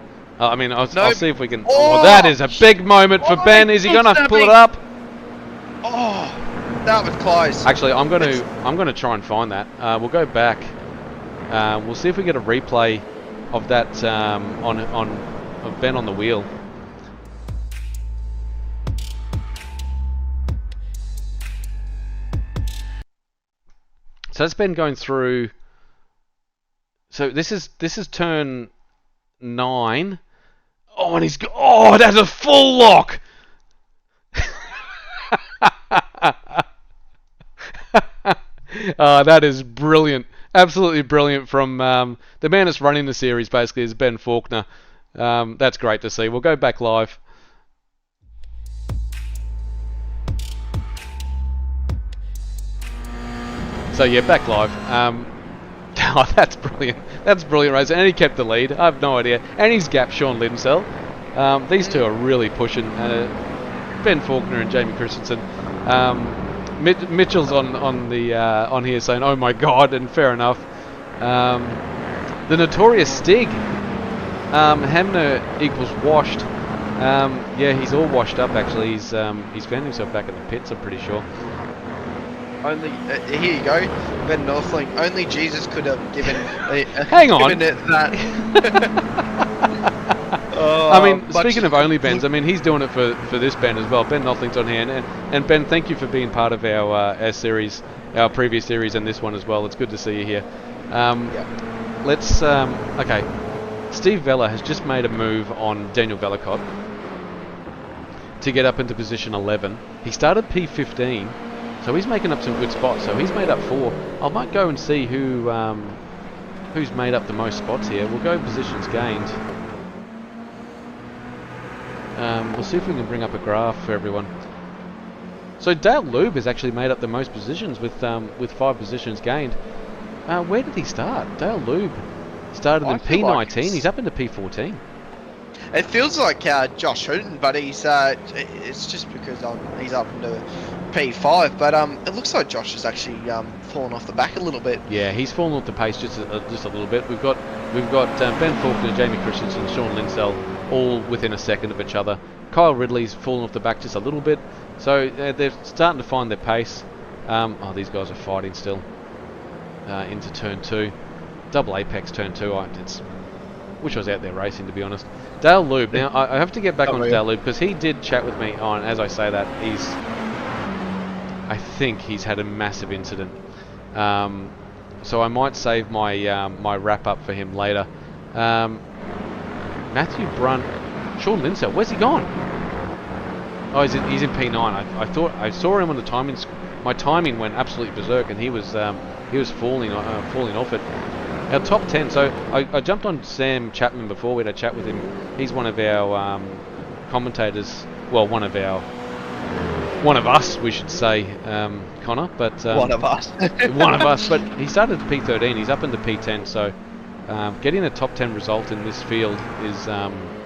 I mean, I'll see if we can. Oh, that is a big moment for Ben. Is he gonna pull it up? Oh, that was close. Actually, I'm gonna try and find that. We'll go back. We'll see if we get a replay of that of Ben on the wheel. So that's Ben going through. So this is turn 9. Oh, and that's a full lock. That is brilliant, absolutely brilliant from the man that's running the series. Basically, is Ben Faulkner. That's great to see. We'll go back live. So yeah, back live. Oh, that's brilliant. That's brilliant racing. And he kept the lead. I have no idea. And he's gapped Sean Linsell. These two are really pushing. Ben Faulkner and Jamie Christensen. Mitchell's on here saying, "Oh my God," and fair enough. The notorious Stig. Hamner equals washed. Yeah, he's all washed up actually. He's found himself back in the pits, I'm pretty sure. Only here you go, Ben Northling. Only Jesus could have given. Hang on. Given it that. I mean, speaking of only Bens, I mean he's doing it for this Ben as well. Ben Nothling's on hand, and Ben, thank you for being part of our series, our previous series, and this one as well. It's good to see you here. Let's okay. Steve Vella has just made a move on Daniel Vellacott to get up into position 11. He started P15. So he's making up some good spots. So he's made up 4. I might go and see who's made up the most spots here. We'll go positions gained. We'll see if we can bring up a graph for everyone. So Dale Lube has actually made up the most positions with 5 positions gained. Where did he start? Dale Lube started in P19. Like he's up into P14. It feels like Josh Hooton, but he's it's just because he's up into P5. But it looks like Josh has actually fallen off the back a little bit. Yeah, he's fallen off the pace just a little bit. We've got Ben Faulkner, Jamie Christensen, Sean Linsell, all within a second of each other. Kyle Ridley's fallen off the back just a little bit. So they're starting to find their pace. These guys are fighting still into turn 2. Double apex turn 2. Wish I was out there racing, to be honest. Dale Lube. Now, I have to get back on Dale Lube because he did chat with me on, as I say that, I think he's had a massive incident. So I might save my my wrap up for him later. Matthew Brunt, Sean Linsell, where's he gone? Oh, he's in P9. I thought I saw him on the timing. My timing went absolutely berserk, and he was falling off it. Our top 10. So I jumped on Sam Chapman before. We had a chat with him. He's one of our commentators. Well, one of our one of us, we should say, Connor. But One of us. one of us. But he started at P13. He's up into P10. So getting a top 10 result in this field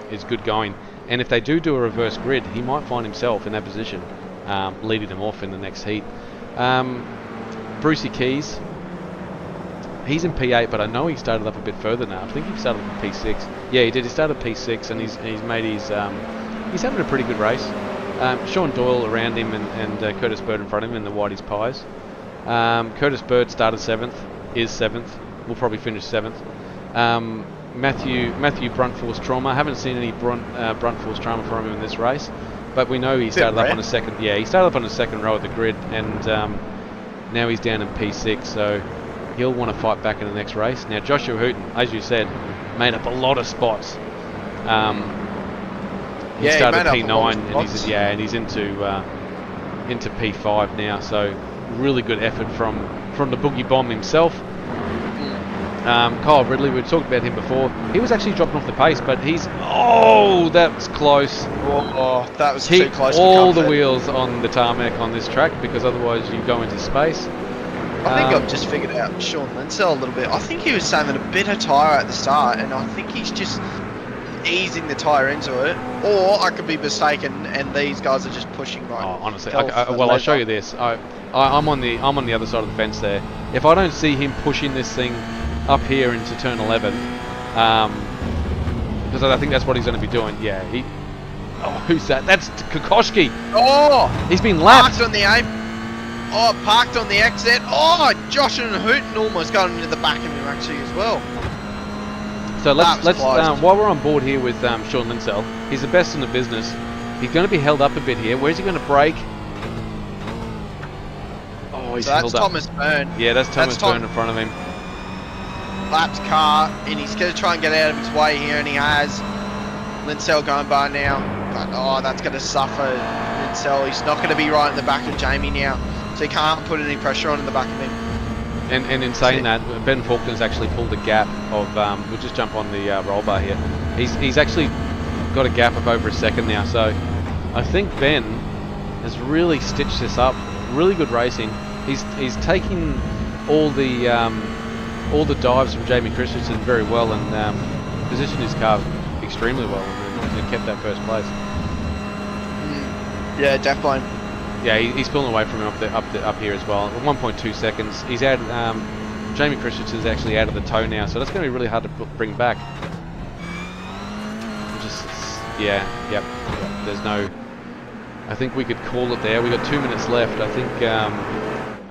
is good going. And if they do a reverse grid, he might find himself in that position, leading them off in the next heat. Brucey Keys, he's in P8, but I know he started up a bit further now. I think he started up in P6. Yeah, he did. He started P6, and he's made his. He's having a pretty good race. Sean Doyle around him, and Curtis Bird in front of him in the Whitey's Pies. Curtis Bird started 7th, is 7th. Will probably finish 7th. Matthew Brunt Force Trauma. I haven't seen any Brunt Force Trauma from him in this race, but we know he started up on a second. Yeah, he started up on the second row of the grid, and now he's down in P6. So he'll want to fight back in the next race. Now Joshua Hooton, as you said, made up a lot of spots. He started P9, and he's into P5 now. So really good effort from the Boogie Bomb himself. Kyle Ridley, we talked about him before. He was actually dropping off the pace, but that was close. Oh, that was Keep too close. all the wheels on the tarmac on this track, because otherwise you go into space. I think I've just figured out Sean Linsell a little bit. I think he was saving a bit of tyre at the start, and I think he's just easing the tyre into it. Or I could be mistaken, and these guys are just pushing right. Oh, honestly, I'll show you this. I'm on the other side of the fence there. If I don't see him pushing this thing up here into turn 11, because I think that's what he's going to be doing. Yeah, who's that? That's Kokoschki. Oh, he's been lapped. Parked on the A. Oh, parked on the exit. Oh, Josh and Hooton almost got into the back of him actually as well. So let's while we're on board here with Sean Linsell, he's the best in the business. He's going to be held up a bit here. Where's he going to brake? Oh, he's held up. Thomas Byrne. Yeah, that's Thomas Byrne in front of him. Lapped car, and he's going to try and get out of his way here, and he has. Linsell going by now, but that's going to suffer Linsell. He's not going to be right in the back of Jamie now, so he can't put any pressure on in the back of him. And in saying that, Ben Faulkner's actually pulled a gap of. We'll just jump on the roll bar here. He's actually got a gap of over a second now, so I think Ben has really stitched this up. Really good racing. He's taking all the dives from Jamie Christensen very well, and positioned his car extremely well, and kept that first place. Yeah, definitely. Yeah, he's pulling away from him up here as well. 1.2 seconds. He's out. Jamie Christensen's actually out of the tow now, so that's going to be really hard to bring back. Yep. There's no. I think we could call it there. We got 2 minutes left. I think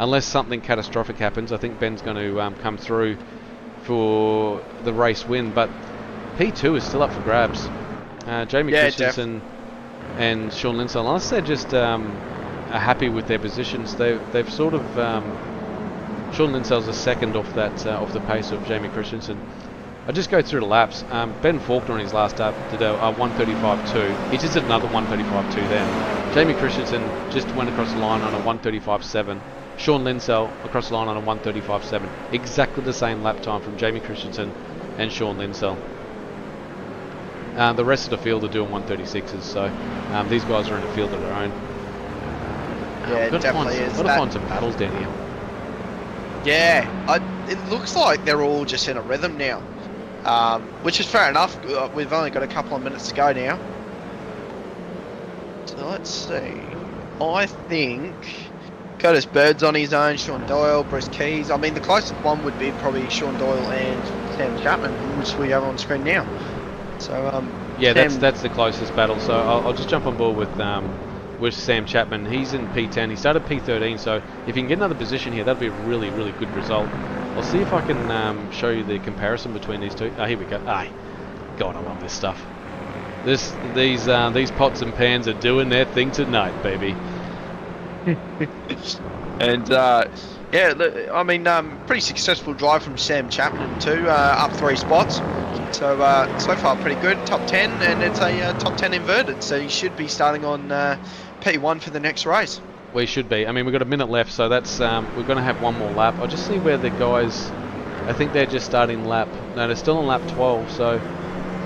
unless something catastrophic happens, I think Ben's going to come through for the race win. But P2 is still up for grabs. Jamie Christensen and Sean Linsell, unless they're just are happy with their positions, they've sort of. Sean Linsell's a second off the pace of Jamie Christensen. I'll just go through the laps. Ben Faulkner on his last lap did a 1:35.2. He just did another 1:35.2 then. Jamie Christensen just went across the line on a 1:35.7. Sean Linsell across the line on a 1:35.7. Exactly the same lap time from Jamie Christensen and Sean Linsell. The rest of the field are doing 1:36s, so these guys are in a field of their own. Yeah, it definitely is. Got to find some battles down here. Yeah, it looks like they're all just in a rhythm now, which is fair enough. We've only got a couple of minutes to go now. So let's see. I think Curtis Bird's on his own, Sean Doyle, Bruce Keys. I mean, the closest one would be probably Sean Doyle and Sam Chapman, which we have on screen now. So yeah, that's the closest battle. So I'll just jump on board with Sam Chapman. He's in P10. He started P13, so if you can get another position here, that'd be a really, really good result. I'll see if I can show you the comparison between these two. Here we go. God, I love this stuff. These pots and pans are doing their thing tonight, baby. And yeah, I mean, pretty successful drive from Sam Chapman too, up 3 spots. So so far pretty good, top 10, and it's a top 10 inverted. So you should be starting on P1 for the next race. We should be. I mean, we've got a minute left, so that's we're going to have one more lap. I'll just see where the guys. I think they're just starting lap. No, they're still on lap 12. So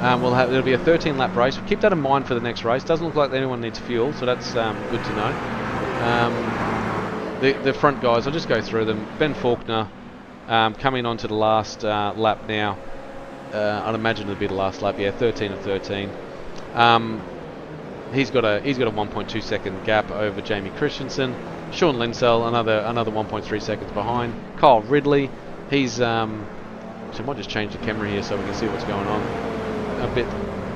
it'll be a 13 lap race. We'll keep that in mind for the next race. Doesn't look like anyone needs fuel, so that's good to know. The front guys, I'll just go through them. Ben Faulkner coming on to the last lap now. I'd imagine it'll be the last lap. Yeah, 13 of 13. He's got a 1.2 second gap over Jamie Christensen. Sean Linsell another 1.3 seconds behind. Kyle Ridley, he's so I might just change the camera here so we can see what's going on a bit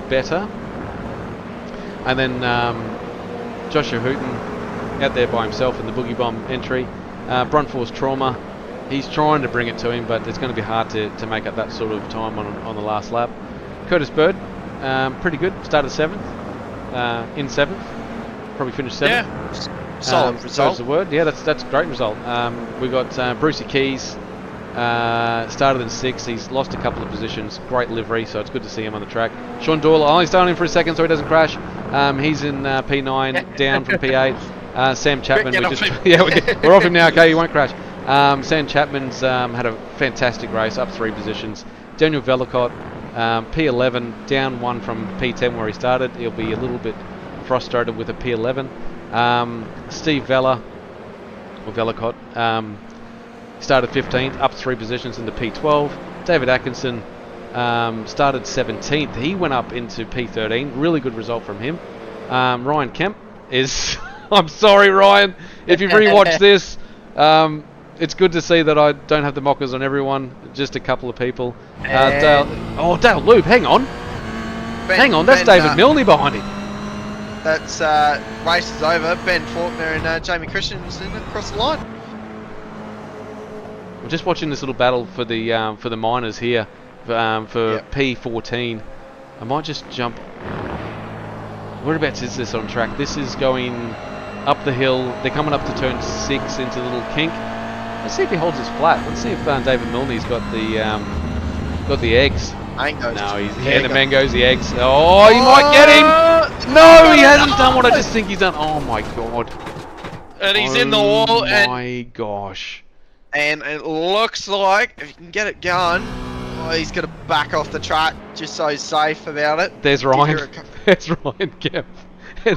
better. And then Joshua Hooton out there by himself in the Boogie Bomb entry. Brunt Force Trauma, he's trying to bring it to him, but it's going to be hard to make up that sort of time on the last lap. Curtis Bird, pretty good, started 7th, in 7th, probably finished 7th. Yeah, solid result. That's the word. Yeah, that's a great result. We got Brucey Keys, started in 6th. He's lost a couple of positions. Great livery, so it's good to see him on the track. Sean Doyle, he's starting in for a second so he doesn't crash. He's in P9, down from P8. Sam Chapman, we're off him now. Okay, he won't crash. Sam Chapman's had a fantastic race, up 3 positions. Daniel Velicott, P11, down 1 from P10 where he started. He'll be a little bit frustrated with a P11. Steve Vella, or Velicott, started 15th, up 3 positions in the P12. David Atkinson started 17th. He went up into P13. Really good result from him. Ryan Kemp is... I'm sorry, Ryan, if you've rewatched this. It's good to see that I don't have the mockers on everyone, just a couple of people. Dale Lube, hang on. That's David Milne behind him. That's race is over. Ben Faulkner and Jamie Christensen across the line. I'm just watching this little battle for the minors here for P14. I might just jump. Whereabouts is this on track? This is going up the hill. They're coming up to turn 6 into the little kink. Let's see if he holds his flat. Let's see if David Milne's got the eggs. Mangoes. No, the mangoes, the eggs. Oh, he might get him. No, he hasn't done what I just think he's done. Oh my god. And he's in the wall. Oh my gosh. And it looks like if you can get it going, he's going to back off the track just so he's safe about it. There's Ryan. There's Ryan Kemp.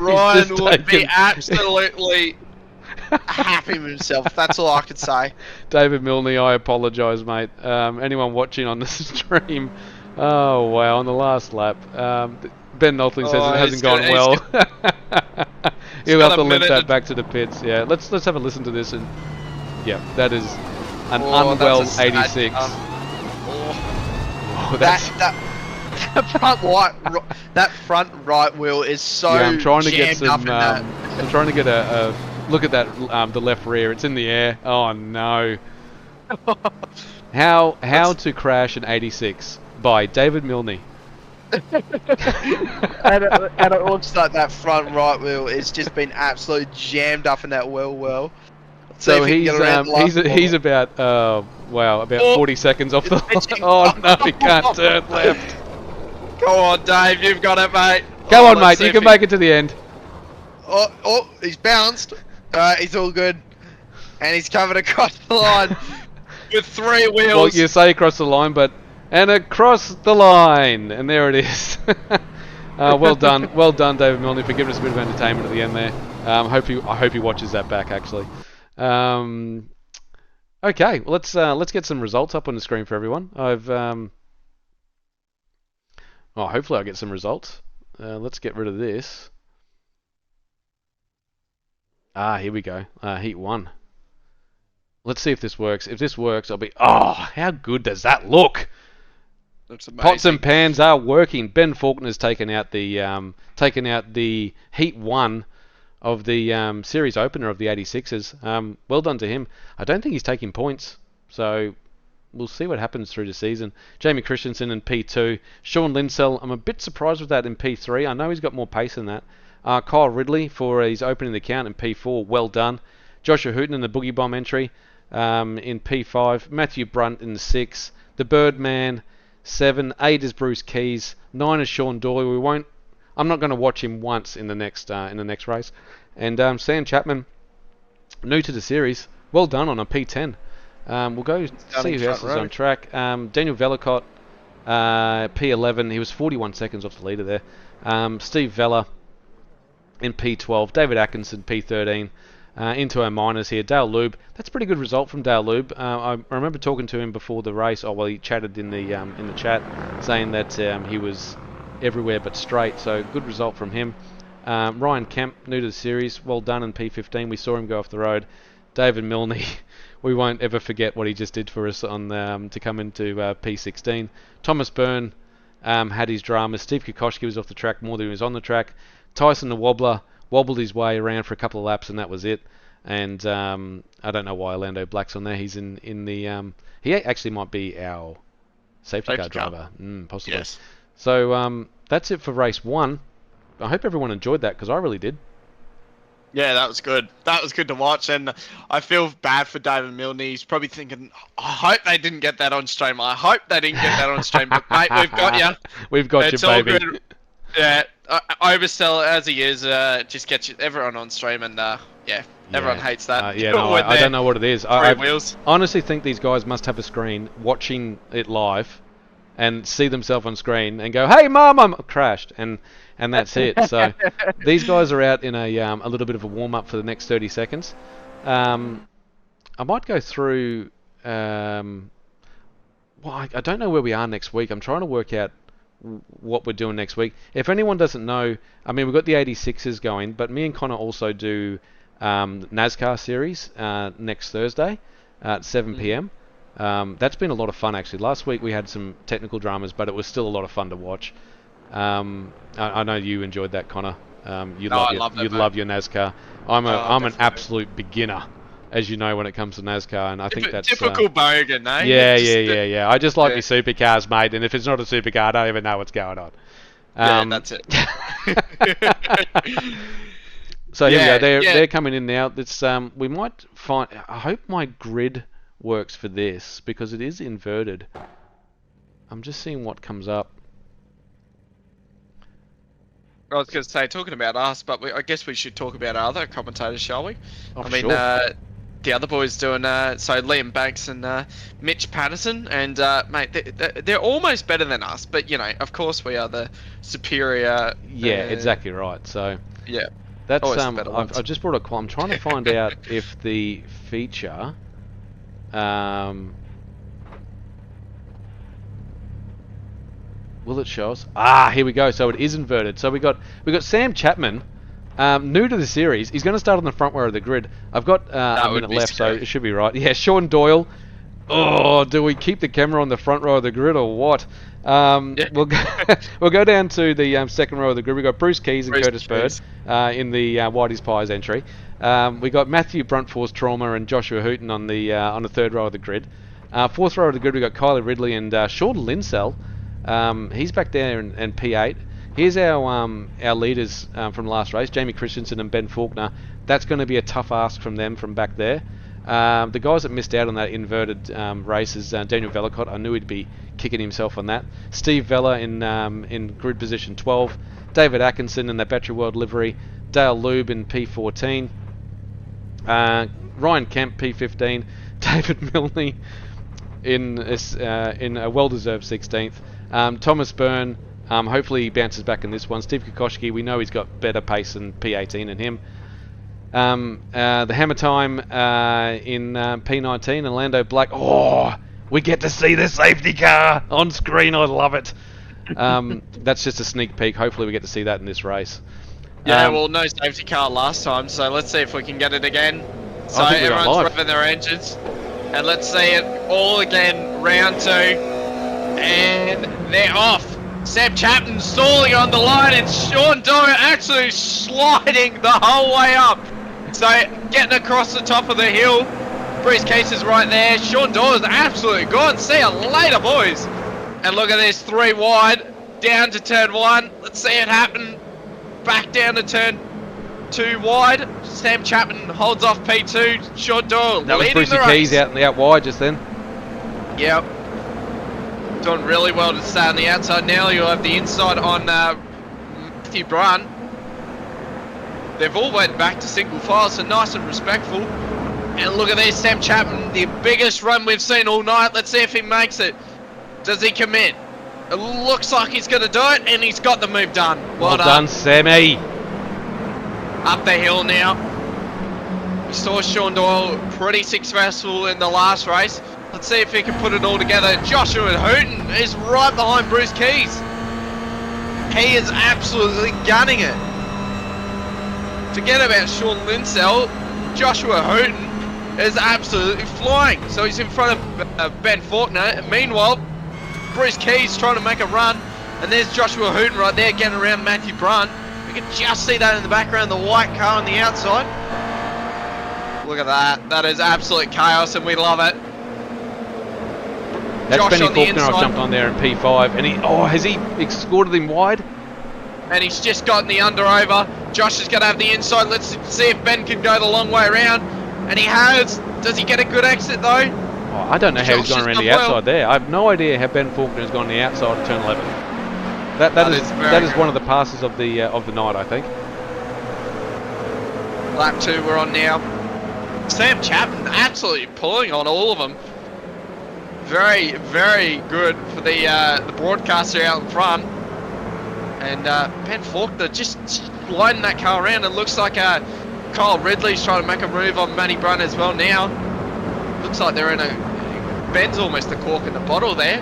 Ryan would be absolutely happy with himself. That's all I could say. David Milne, I apologise, mate. Anyone watching on the stream? Oh wow, on the last lap, Ben Nothling says it hasn't gone well. He'll have to limp that back to the pits. Yeah, let's have a listen to this. And yeah, that is an unwell 86. That front right wheel is so. Yeah, I'm trying to get some. I'm trying to get a look at that. The left rear, it's in the air. Oh no! How to crash an 86 by David Milne. and it looks like that front right wheel has just been absolutely jammed up in that wheel well. So he's about about 40 seconds off the line. Oh no, he can't turn left. Come on, Dave, you've got it, mate. Come on, mate, you can make it to the end. Oh, he's bounced. He's all good. And he's covered across the line with 3 wheels. Well, you say across the line, and across the line, and there it is. Well done, David Milne, for giving us a bit of entertainment at the end there. I hope he watches that back actually. Okay, well, let's get some results up on the screen for everyone. Hopefully I get some results. Let's get rid of this. Here we go. Heat 1. Let's see if this works. If this works, I'll be... Oh, how good does that look? That's amazing. Pots and pans are working. Ben Faulkner's taken out the Heat 1 of the series opener of the 86ers. Well done to him. I don't think he's taking points, so we'll see what happens through the season. Jamie Christensen in P2. Sean Linsell, I'm a bit surprised with that in P3. I know he's got more pace than that. Kyle Ridley for his opening the count in P4. Well done. Joshua Hooton in the Boogie Bomb entry in P5. Matthew Brunt in the 6. The Birdman 7. 8 is Bruce Keys. 9 is Sean Doyle. I'm not going to watch him once in the next race. And Sam Chapman, new to the series. Well done on a P10. We'll go see who else is on track. Daniel Velicott, P11. He was 41 seconds off the leader there. Steve Vella in P12. David Atkinson, P13. Into our minors here, Dale Lube. That's a pretty good result from Dale Lube. I remember talking to him before the race. Oh well, he chatted in the chat, saying that he was everywhere but straight. So good result from him. Ryan Kemp, new to the series, well done in P15. We saw him go off the road. David Milne, we won't ever forget what he just did for us on to come into P16. Thomas Byrne had his dramas. Steve Kokoschki was off the track more than he was on the track. Tyson the Wobbler wobbled his way around for a couple of laps and that was it. And I don't know why Orlando Black's on there. He's in the... he actually might be our safety car driver. Possibly. Yes. So that's it for race 1. I hope everyone enjoyed that because I really did. Yeah, that was good. That was good to watch, and I feel bad for David Milne. He's probably thinking, I hope they didn't get that on stream. I hope they didn't get that on stream, but mate, we've got you. We've got it's you, baby. All good. Yeah, oversell as he is, just gets everyone on stream, and everyone hates that. I don't know what it is. I wheels. honestly think these guys must have a screen watching it live and see themselves on screen and go, "Hey, Mum, I'm crashed," and that's it. So these guys are out in a little bit of a warm up for the next 30 seconds. I might go through. Well, I don't know where we are next week. I'm trying to work out what we're doing next week. If anyone doesn't know, I mean, we've got the 86s going, but me and Connor also do NASCAR series next Thursday at 7 p.m. That's been a lot of fun actually. Last week we had some technical dramas, but it was still a lot of fun to watch. I know you enjoyed that, Connor. You love your NASCAR. I'm an absolute beginner, as you know, when it comes to NASCAR, and I think that's typical bogan, eh? Yeah. I just like my supercars, mate, and if it's not a supercar, I don't even know what's going on. That's it. So here we go. They're coming in now. It's we might find. I hope my grid works for this because it is inverted. I'm just seeing what comes up. I was going to say, talking about us, but I guess we should talk about our other commentators, shall we? Oh, I mean, sure. the other boys doing, so Liam Banks and Mitch Patterson, and mate, they're almost better than us, but you know, of course we are the superior. Yeah, exactly right. So yeah, that's I've just brought a. I'm trying to find out if the feature. Will it show us? Here we go. So it is inverted. So we got Sam Chapman, new to the series. He's going to start on the front row of the grid. I've got a minute left, so it should be right. Yeah, Sean Doyle. Oh, do we keep the camera on the front row of the grid or what? We'll go down to the second row of the grid. We've got Bruce Keys and Curtis Bird in the Whitey's Pies entry. We got Matthew Bruntforce Trauma and Joshua Hooton on the third row of the grid. Fourth row of the grid, we got Kylie Ridley and Sean Linsell. He's back there in P8. Here's our leaders from last race, Jamie Christensen and Ben Faulkner. That's going to be a tough ask from them from back there. The guys that missed out on that inverted race is Daniel Vellicott. I knew he'd be kicking himself on that. Steve Vella in grid position 12. David Atkinson in that Battery World livery. Dale Lube in P14. Ryan Kemp P15. David Milne in a well-deserved 16th. Thomas Byrne, hopefully he bounces back in this one. Steve Kokoschki, we know he's got better pace than P18 in him. The Hammer Time in P19, Orlando Black. Oh, we get to see the safety car on screen. I love it. That's just a sneak peek. Hopefully we get to see that in this race. Yeah, well, no safety car last time, so let's see if we can get it again. So everyone's revving their engines. And let's see it all again, round 2. And they're off. Sam Chapman stalling on the line, and Sean Doyle actually sliding the whole way up. So getting across the top of the hill. Bruce Case is right there. Sean Doyle is absolutely gone. See you later, boys. And look at this, 3 wide, down to turn 1. Let's see it happen. Back down to turn 2 wide. Sam Chapman holds off P2. Sean Doyle that was leading Brucey the race. Keys out wide just then. Yep. Doing really well to stay on the outside. Now you'll have the inside on Matthew Brun. They've all went back to single file, so nice and respectful. And look at this, Sam Chapman, the biggest run we've seen all night. Let's see if he makes it. Does he commit? It looks like he's going to do it, and he's got the move done. Well done, Sammy. Up the hill now. We saw Sean Doyle pretty successful in the last race. Let's see if he can put it all together. Joshua Hooton is right behind Bruce Keys. He is absolutely gunning it. Forget about Sean Linsell. Joshua Hooton is absolutely flying. So he's in front of Ben Faulkner. And meanwhile, Bruce Keys trying to make a run. And there's Joshua Hooton right there getting around Matthew Brunt. We can just see that in the background, the white car on the outside. Look at that. That is absolute chaos and we love it. That's Josh Benny on the Faulkner. I've inside. jumped on there in P5, and has he escorted him wide? And he's just gotten the under over. Josh is going to have the inside. Let's see if Ben can go the long way around. And he has. Does he get a good exit though? Oh, I don't know how he's Josh gone has around the done well. outside there. I have no idea how Ben Faulkner has gone the outside of turn 11. That is very one of the passes of the night, I think. Lap 2 we're on now. Sam Chapman absolutely pulling on all of them. Very, very good for the broadcaster out in front. And Ben Faulkner just sliding that car around. It looks like Kyle Ridley's trying to make a move on Matty Brunt as well now. Looks like they're in Ben's almost the cork in the bottle there.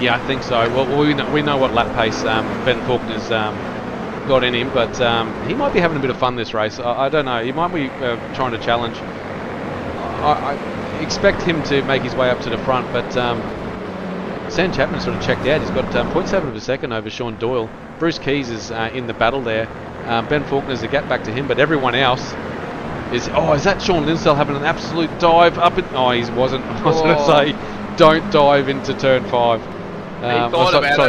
Yeah, I think so. Well, we know what lap pace Ben Faulkner's got in him, but he might be having a bit of fun this race. I don't know. He might be trying to challenge. I expect him to make his way up to the front, but Sam Chapman sort of checked out. He's got 0.7 of a second over Sean Doyle. Bruce Keys is in the battle there. Ben Faulkner's a gap back to him, but everyone else is... Oh, is that Sean Linsell having an absolute dive up in... Oh, he wasn't. I was going to say, don't dive into turn 5.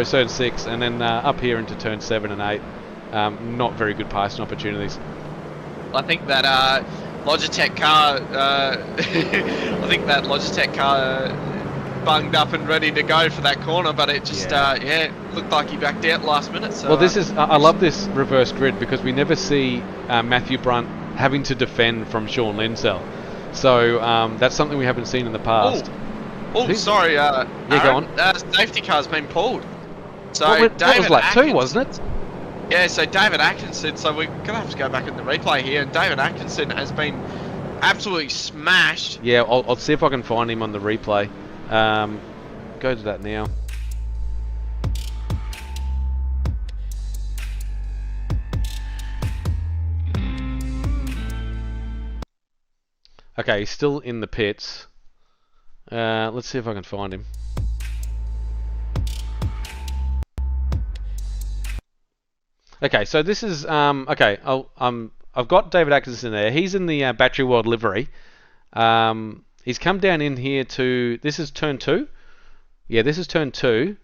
Turn 6, and then up here into turn 7 and 8. Not very good passing opportunities. I think that Logitech car, I think that Logitech car bunged up and ready to go for that corner, but it just, looked like he backed out last minute. So, well, this is, I love this reverse grid because we never see Matthew Brunt having to defend from Sean Linsell. So that's something we haven't seen in the past. Oh, sorry, go Aaron, on. Safety car's been pulled. So That was lap 2, wasn't it? Yeah, so David Atkinson, so we're going to have to go back in the replay here, and David Atkinson has been absolutely smashed. Yeah, I'll see if I can find him on the replay. Go to that now. Okay, he's still in the pits. Let's see if I can find him. Okay, so this is okay. I've got David Atkinson there. He's in the Battery World livery. He's come down in here to... This is turn 2? Yeah, this is turn 2.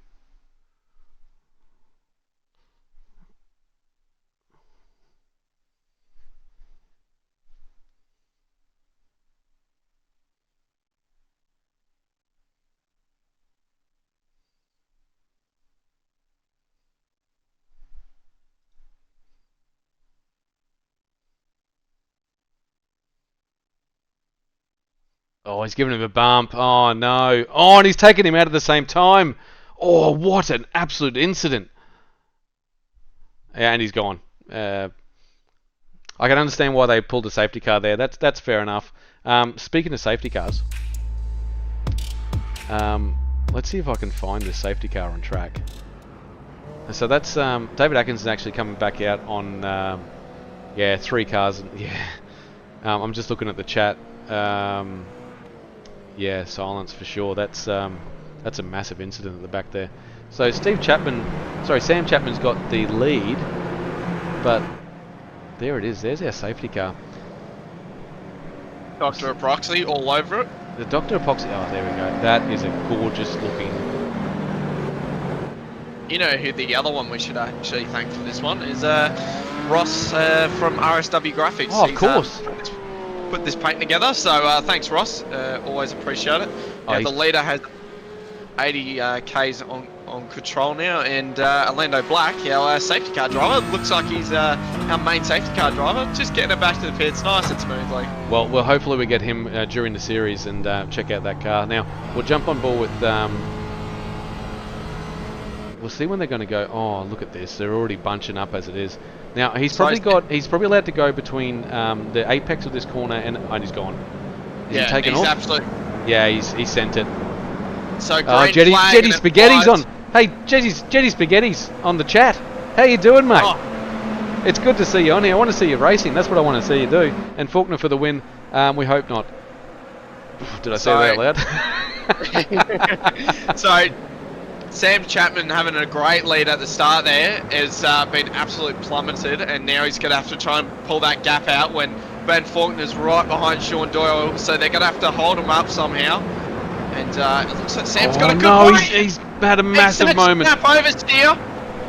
Oh, he's giving him a bump. Oh, no. Oh, and he's taking him out at the same time. Oh, what an absolute incident. Yeah, and he's gone. I can understand why they pulled a safety car there. That's fair enough. Speaking of safety cars, let's see if I can find this safety car on track. So that's David Atkinson actually coming back out on 3 cars. Yeah, I'm just looking at the chat. Yeah, silence for sure. That's a massive incident at the back there. So Sam Chapman's got the lead, but there it is. There's our safety car. Dr. Epoxy all over it. The Dr. Epoxy. Oh, there we go. That is a gorgeous looking. You know who the other one we should actually thank for this one is Ross from RSW Graphics. Oh, of course. Put this paint together, so thanks Ross, always appreciate it. The leader has 80 Ks on control now, and Orlando Black, our safety car driver, looks like he's our main safety car driver, just getting it back to the pits nice and smoothly. Well, hopefully we get him during the series and check out that car. Now, we'll jump on board with We'll see when they're going to go. Oh, look at this! They're already bunching up as it is. Now he's So probably allowed to go between the apex of this corner and he's gone. Is he taken off? Absolutely. Yeah, he sent it. So Oh, green flag Jetty and Spaghetti's flies. on. Hey, Jetty Spaghetti's on the chat. How you doing, mate? Oh, It's good to see you on here. I want to see you racing. That's what I want to see you do. And Faulkner for the win. We hope not. Did I say that out loud? so Sam Chapman having a great lead at the start there has been absolutely plummeted, and now he's going to have to try and pull that gap out when Ben Faulkner's right behind Sean Doyle, so they're going to have to hold him up somehow. And it looks like Sam's got a good no, break. he's had a massive moment. Snap over steer,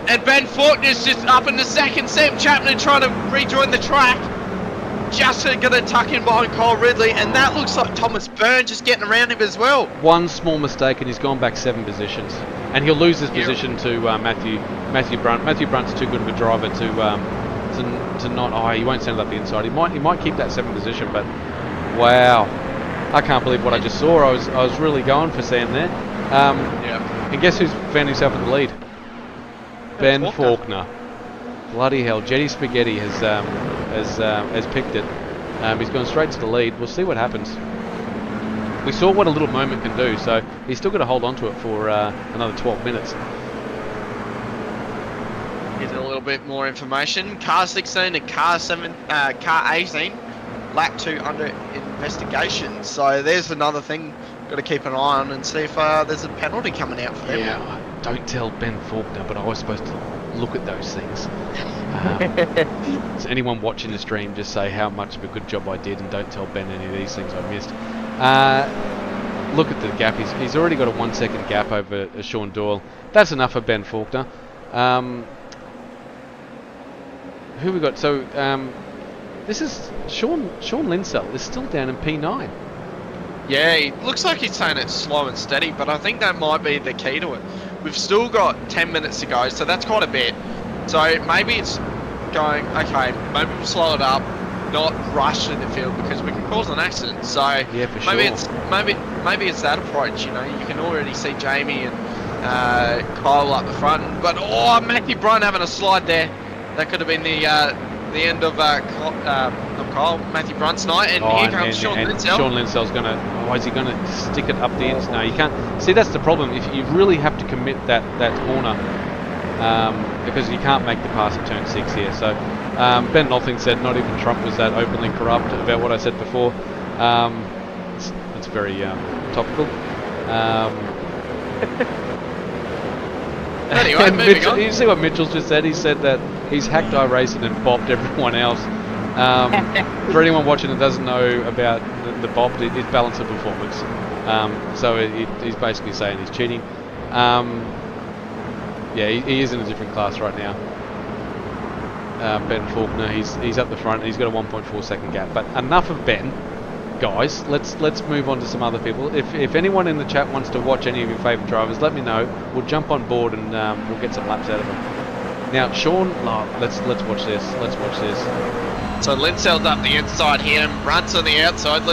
and Ben Faulkner's just up in the second. Sam Chapman trying to rejoin the track. Just going to tuck in behind Kyle Ridley, and that looks like Thomas Byrne just getting around him as well. One small mistake and he's gone back 7 positions. And he'll lose his position to Matthew Brunt. Matthew Brunt's too good of a driver to not. Oh, he won't send it up the inside. He might keep that 7th position, but wow, I can't believe what I just saw. I was really going for Sam there. And guess who's found himself in the lead? Ben Faulkner. Bloody hell, Jetty Spaghetti has picked it. He's gone straight to the lead. We'll see what happens. We saw what a little moment can do, so he's still got to hold on to it for another 12 minutes. Here's a little bit more information. Car 16 and car 18, lap 2 under investigation. So there's another thing got to keep an eye on and see if there's a penalty coming out for them. Yeah, don't tell Ben Faulkner, but I was supposed to look at those things. So anyone watching the stream, just say how much of a good job I did, and don't tell Ben any of these things I missed. Look at the gap. He's already got a 1 second gap over Sean Doyle. That's enough for Ben Faulkner. Who we got? So this is Sean Linsell is still down in P9. Yeah, it looks like he's saying it slow and steady, but I think that might be the key to it. We've still got 10 minutes to go, so that's quite a bit. So maybe it's going, okay, maybe we'll slow it up, not rush in the field, because we can cause an accident. So yeah, for maybe sure. maybe it's that approach. You know, you can already see Jamie and Kyle up the front, but Matthew Brunt having a slide there. That could have been the end of Kyle Matthew Brunt's night, and here comes Sean Linsell. Sean Linsell's gonna. Oh, is he gonna stick it up the ends? No, you can't. See, that's the problem. If you really have to commit that corner, because you can't make the pass at turn 6 here. So Ben Nothing said not even Trump was that openly corrupt about what I said before. It's very topical. Anyway, moving on. You see what Mitchell's just said? He said that he's hacked iRacing and bopped everyone else. For anyone watching that doesn't know about the bopped, it's balance of performance. So he's basically saying he's cheating. Yeah, he is in a different class right now. Ben Faulkner, he's up the front. He's got a 1.4 second gap. But enough of Ben, guys. Let's move on to some other people. If anyone in the chat wants to watch any of your favourite drivers, let me know. We'll jump on board and we'll get some laps out of them. Now, Sean, let's watch this. Let's watch this. So Linsell's up the inside here, and Brunt's on the outside.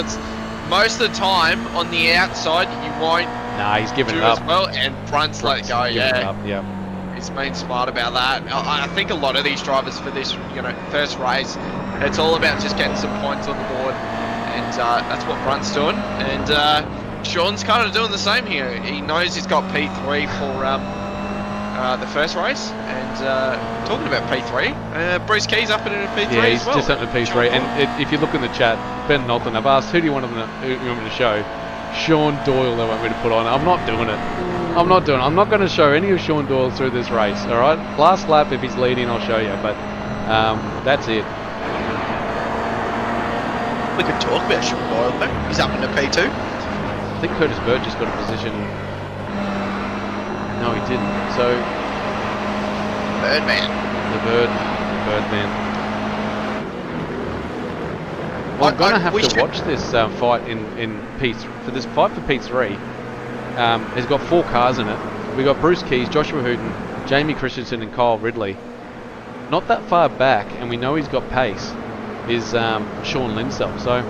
Most of the time on the outside, you won't. Nah, he's giving do it up. as well, and Brunt's let go. Yeah. Yeah. He's been smart about that. I think a lot of these drivers for this, first race, it's all about just getting some points on the board, and that's what Brunt's doing. And Sean's kind of doing the same here. He knows he's got P3 for the first race, and talking about P3, Bruce Key's up in P3 Yeah, he's as well. just up in P3. And if you look in the chat, Ben Norton, I've asked who you want me to show. Sean Doyle they want me to put on. I'm not doing it. I'm not going to show any of Sean Doyle through this race, alright? Last lap, if he's leading, I'll show you, but that's it. We could talk about Sean Doyle though. He's up in the P2. I think Curtis Bird just got a position. No, he didn't. So, Birdman. the Birdman. I'm going to have to watch this fight in P3. For this fight for P3, has got 4 cars in it. We got Bruce Keys, Joshua Hooton, Jamie Christensen, and Kyle Ridley. Not that far back, and we know he's got pace, is Sean Linsell. So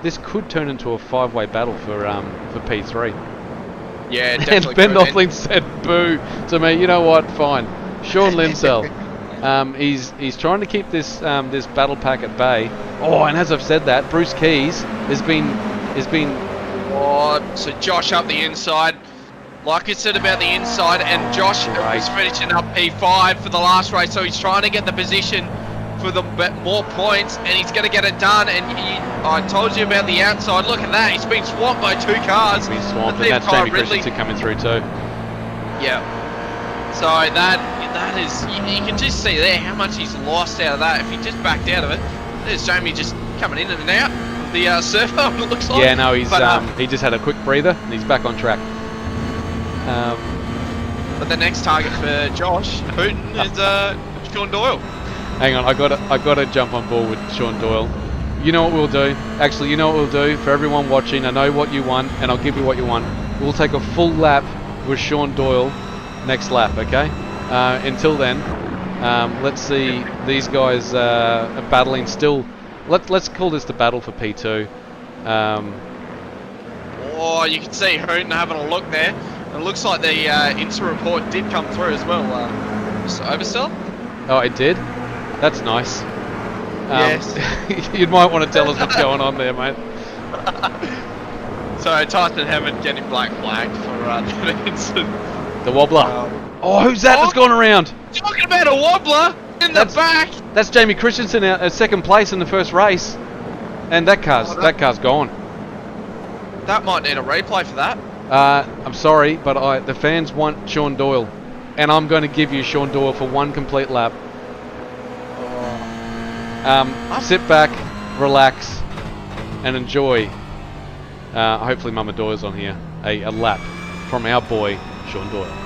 this could turn into a 5-way battle for P3. Yeah, And definitely. Ben could. And- Knopfling said boo to me. You know what? Fine. Sean Linsell. He's trying to keep this this battle pack at bay. Oh, and as I've said that, Bruce Keys has been Oh, so Josh up the inside. Like I said about the inside, and Josh Great. was finishing up P5 for the last race, so he's trying to get the position for the more points, and he's going to get it done. And I told you about the outside. Look at that. He's been swamped by 2 cars. been swamped, The and that's fifth car, Jamie Ridley. Christensen coming through too. Yeah. So that is, you can just see there how much he's lost out of that. If he just backed out of it, there's Jamie just coming in and out of the surfer. It looks like. Yeah, no, he's But, he just had a quick breather and he's back on track. But the next target for Josh Hooton is Sean Doyle. Hang on, I gotta jump on board with Sean Doyle. You know what we'll do? Actually, you know what we'll do for everyone watching. I know what you want, and I'll give you what you want. We'll take a full lap with Sean Doyle next lap, okay? Until then, let's see these guys are battling still. Let's call this the battle for P2. Oh, you can see Hooton having a look there. It looks like the INSA report did come through as well. Mr. Oversell? Oh, it did? That's nice. Yes. You might want to tell us what's going on there, mate. So Tyson Hammond getting black flagged for the incident. The wobbler. Oh, who's that that's gone around? Talking about a wobbler in the back. That's Jamie Christensen out at second place in the first race. And that car's gone. That might need a replay for that. I'm sorry, but the fans want Sean Doyle. And I'm going to give you Sean Doyle for one complete lap. Sit back, relax, and enjoy. Hopefully Mama Doyle's on here. A lap from our boy, Sean Doyle.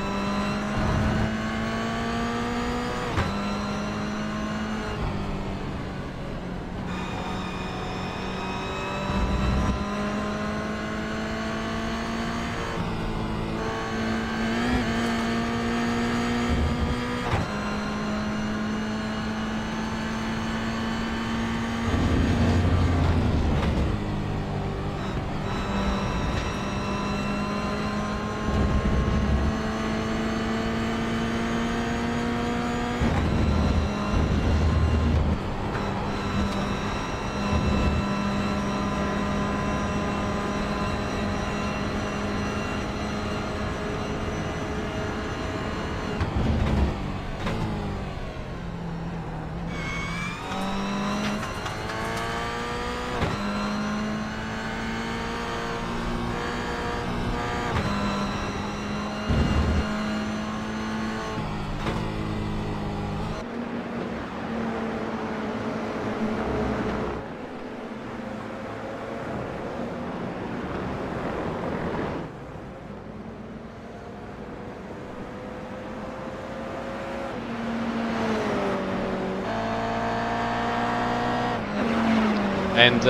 And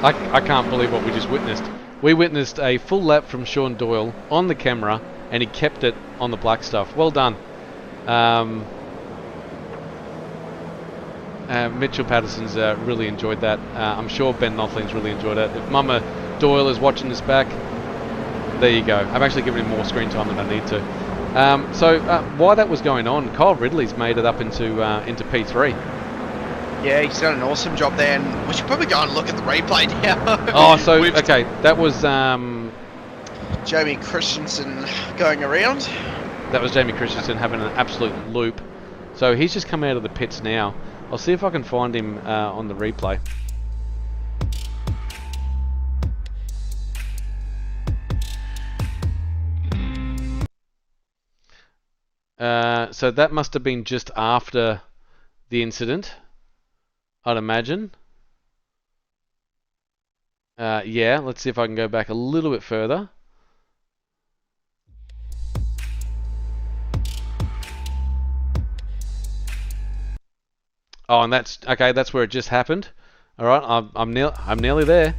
I can't believe what we just witnessed. We witnessed a full lap from Sean Doyle on the camera, and he kept it on the black stuff. Well done. Mitchell Patterson's really enjoyed that. I'm sure Ben Knopfling's really enjoyed it. If Mama Doyle is watching this back, there you go. I'm actually giving him more screen time than I need to. So while that was going on, Kyle Ridley's made it up into P3. Yeah, he's done an awesome job there, and we should probably go and look at the replay now. Oh, so okay, that was Jamie Christensen going around. That was Jamie Christensen having an absolute loop. So he's just come out of the pits now. I'll see if I can find him on the replay. So that must have been just after the incident, I'd imagine. Yeah, let's see if I can go back a little bit further. Oh, and that's okay. That's where it just happened. All right, I'm nearly there.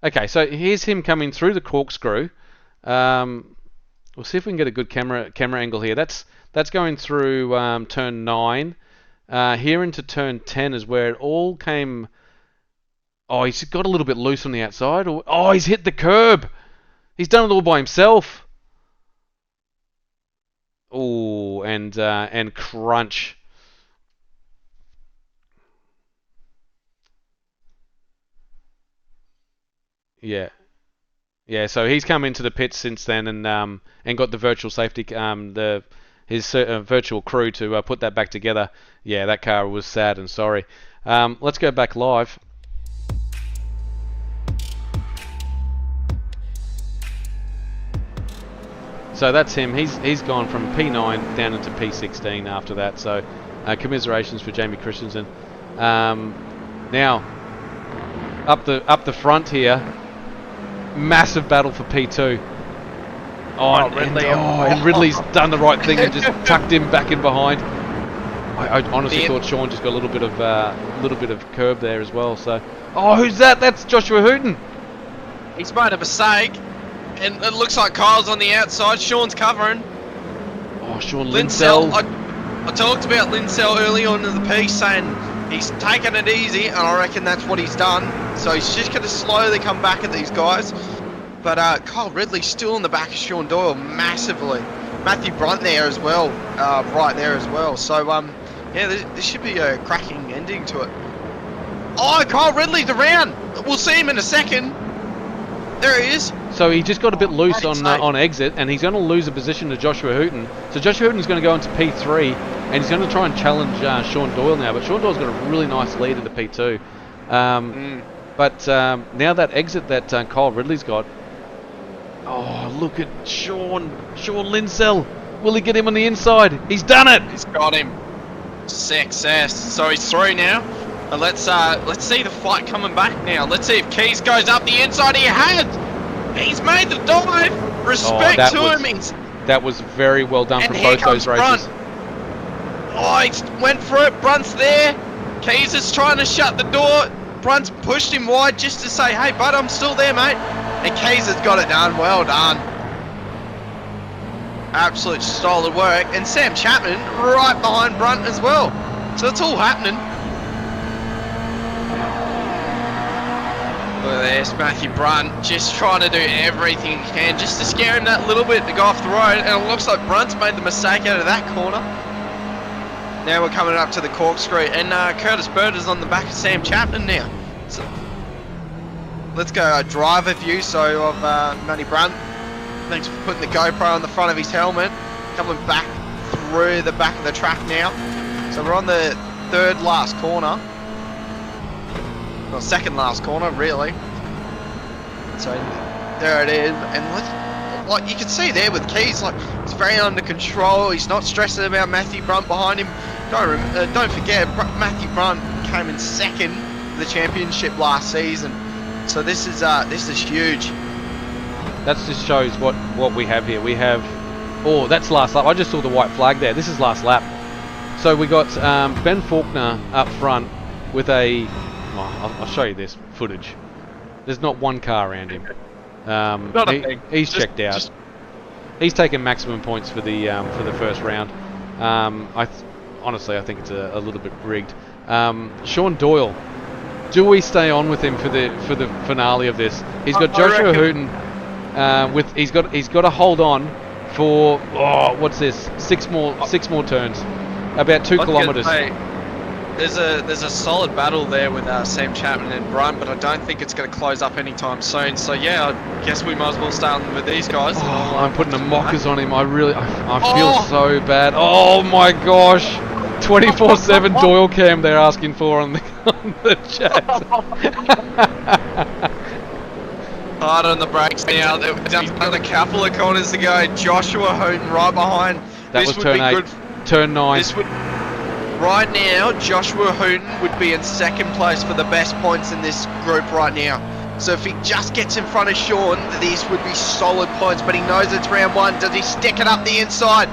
Okay, so here's him coming through the corkscrew. We'll see if we can get a good camera angle here. That's going through turn 9. Here into turn 10 is where it all came Oh, he's got a little bit loose on the outside. Oh, he's hit the curb. He's done it all by himself. Oh, and crunch. Yeah. Yeah, so he's come into the pits since then and got the virtual safety his virtual crew to put that back together. Yeah, that car was sad and sorry. Let's go back live. So that's him. He's gone from P9 down into P16 after that. So commiserations for Jamie Christensen. Now up the front here. Massive battle for P2. And Ridley's done the right thing and just tucked him back in behind. I honestly thought Sean just got a little bit of curb there as well. So, who's that? That's Joshua Hooton. He's made a mistake, and it looks like Kyle's on the outside. Sean's covering. Oh, Sean Linsell. I talked about Linsell early on in the piece, saying he's taking it easy, and I reckon that's what he's done. So he's just going to slowly come back at these guys. But Kyle Ridley's still in the back of Sean Doyle massively. Matthew Brunt there as well, right there as well. So, yeah, there should be a cracking ending to it. Oh, Kyle Ridley's around. We'll see him in a second. There he is. So he just got a bit loose on exit, and he's going to lose a position to Joshua Hooton. So Joshua Hooton's going to go into P3, and he's going to try and challenge Sean Doyle now. But Sean Doyle's got a really nice lead into P2. But now that exit that Kyle Ridley's got, oh, look at Sean Linsell. Will he get him on the inside? He's done it. He's got him. Success. So he's through now. And let's see the fight coming back now. Let's see if Keys goes up the inside. He has. He's made the dive. Respect to him. That was very well done from both those races. Brunt. Oh, he went for it. Brunt's there. Keys is trying to shut the door. Brunt's pushed him wide just to say, hey, bud, I'm still there, mate. And Keys has got it done. Well done. Absolute solid work. And Sam Chapman right behind Brunt as well. So it's all happening. Look at this, Matthew Brunt just trying to do everything he can just to scare him that little bit to go off the road. And it looks like Brunt's made the mistake out of that corner. Now we're coming up to the corkscrew, and Curtis Bird is on the back of Sam Chapman now. So let's go driver view of Matty Brunt. Thanks for putting the GoPro on the front of his helmet. Coming back through the back of the track now. So we're on the third last corner. Well, second last corner, really. So there it is, and like you can see there with Keys, like he's very under control. He's not stressing about Matthew Brunt behind him. Don't forget, Matthew Brunt came in second in the championship last season. So this is huge. That just shows what we have here. We have, that's last lap. I just saw the white flag there. This is last lap. So we got Ben Faulkner up front with a. I'll show you this footage. There's not one car around him. He's checked out. He's taken maximum points for the first round. Honestly, I think it's a little bit rigged. Sean Doyle. Do we stay on with him for the finale of this? He's got Joshua Hooton. He's got to hold on for what's this? Six more turns. About 2 kilometers. There's a solid battle there with Sam Chapman and Brunt, but I don't think it's going to close up anytime soon. So yeah, I guess we might as well start with these guys. I'm putting the mockers on him. I feel so bad. Oh my gosh. 24/7 Doyle cam they're asking for on the chat. Hard on the brakes now. Another couple of corners to go. Joshua Hooton right behind. That was turn 8. Turn 9. Right now, Joshua Hooton would be in second place for the best points in this group right now. So if he just gets in front of Sean, these would be solid points, but he knows it's round 1. Does he stick it up the inside?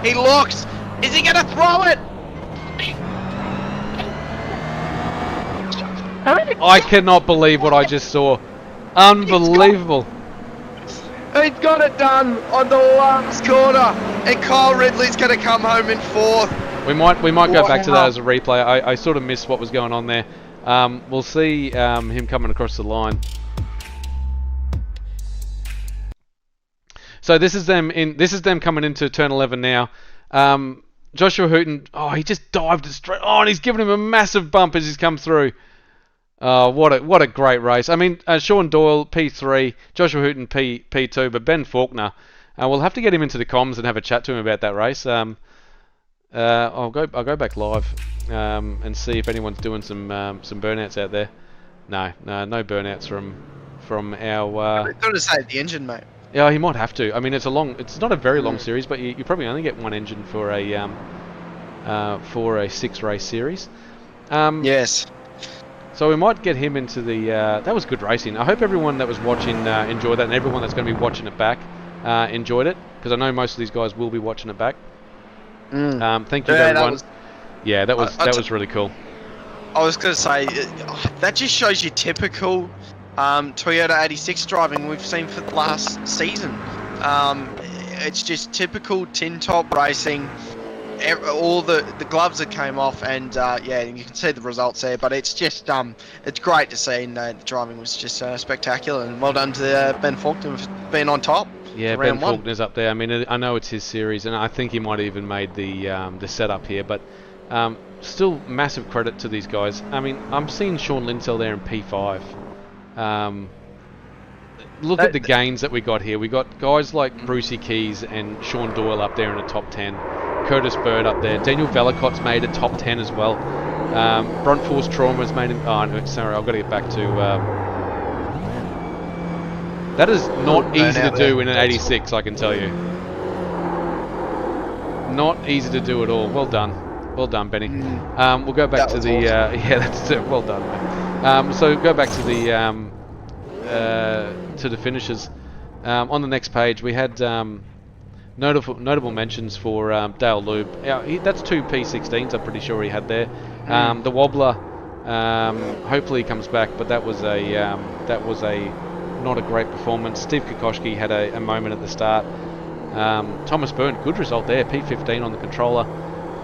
He looks. Is he going to throw it? I cannot believe what I just saw. Unbelievable. He's got it done on the last corner, and Kyle Ridley's going to come home in 4th. We might go back to that as a replay. I sort of missed what was going on there. We'll see him coming across the line. So this is them coming into turn 11 now. Joshua Hooton, he just dived straight. And he's given him a massive bump as he's come through. What a great race. I mean, Sean Doyle P3, Joshua Hooton P2, but Ben Faulkner. We'll have to get him into the comms and have a chat to him about that race. I'll go back live and see if anyone's doing some burnouts out there. No burnouts from our. Got to save the engine, mate. Yeah, he might have to. I mean, it's not a very long series, but you probably only get one engine for a 6-race series. Yes. So we might get him into the. That was good racing. I hope everyone that was watching enjoyed that, and everyone that's going to be watching it back enjoyed it, because I know most of these guys will be watching it back. Thank you, everyone. That was really cool. I was going to say, that just shows you typical Toyota 86 driving we've seen for the last season. It's just typical tin top racing. All the gloves that came off, and you can see the results there. But it's just it's great to see, and the driving was just spectacular. And well done to Ben Faulkner for being on top. Yeah, Ben Faulkner's up there. I mean, I know it's his series, and I think he might have even made the setup here. But still, massive credit to these guys. I mean, I'm seeing Sean Linsell there in P5. Look at the gains that we got here. We got guys like Brucey Keys and Sean Doyle up there in the top 10. Curtis Bird up there. Daniel Velicott's made a top 10 as well. Brunt Force Trauma's made it. Oh, no, sorry, I've got to get back to. That is not easy to do in an 86, I can tell you. Not easy to do at all. Well done, Benny. We'll go back to the. Awesome. That's it. Well done, mate. So go back to the finishes. On the next page, we had notable mentions for Dale Lube. That's 2 P16s. I'm pretty sure he had there. The Wobbler. Hopefully he comes back, but that was a not a great performance. Steve Kokoschki had a moment at the start. Thomas Byrne, good result there. P15 on the controller.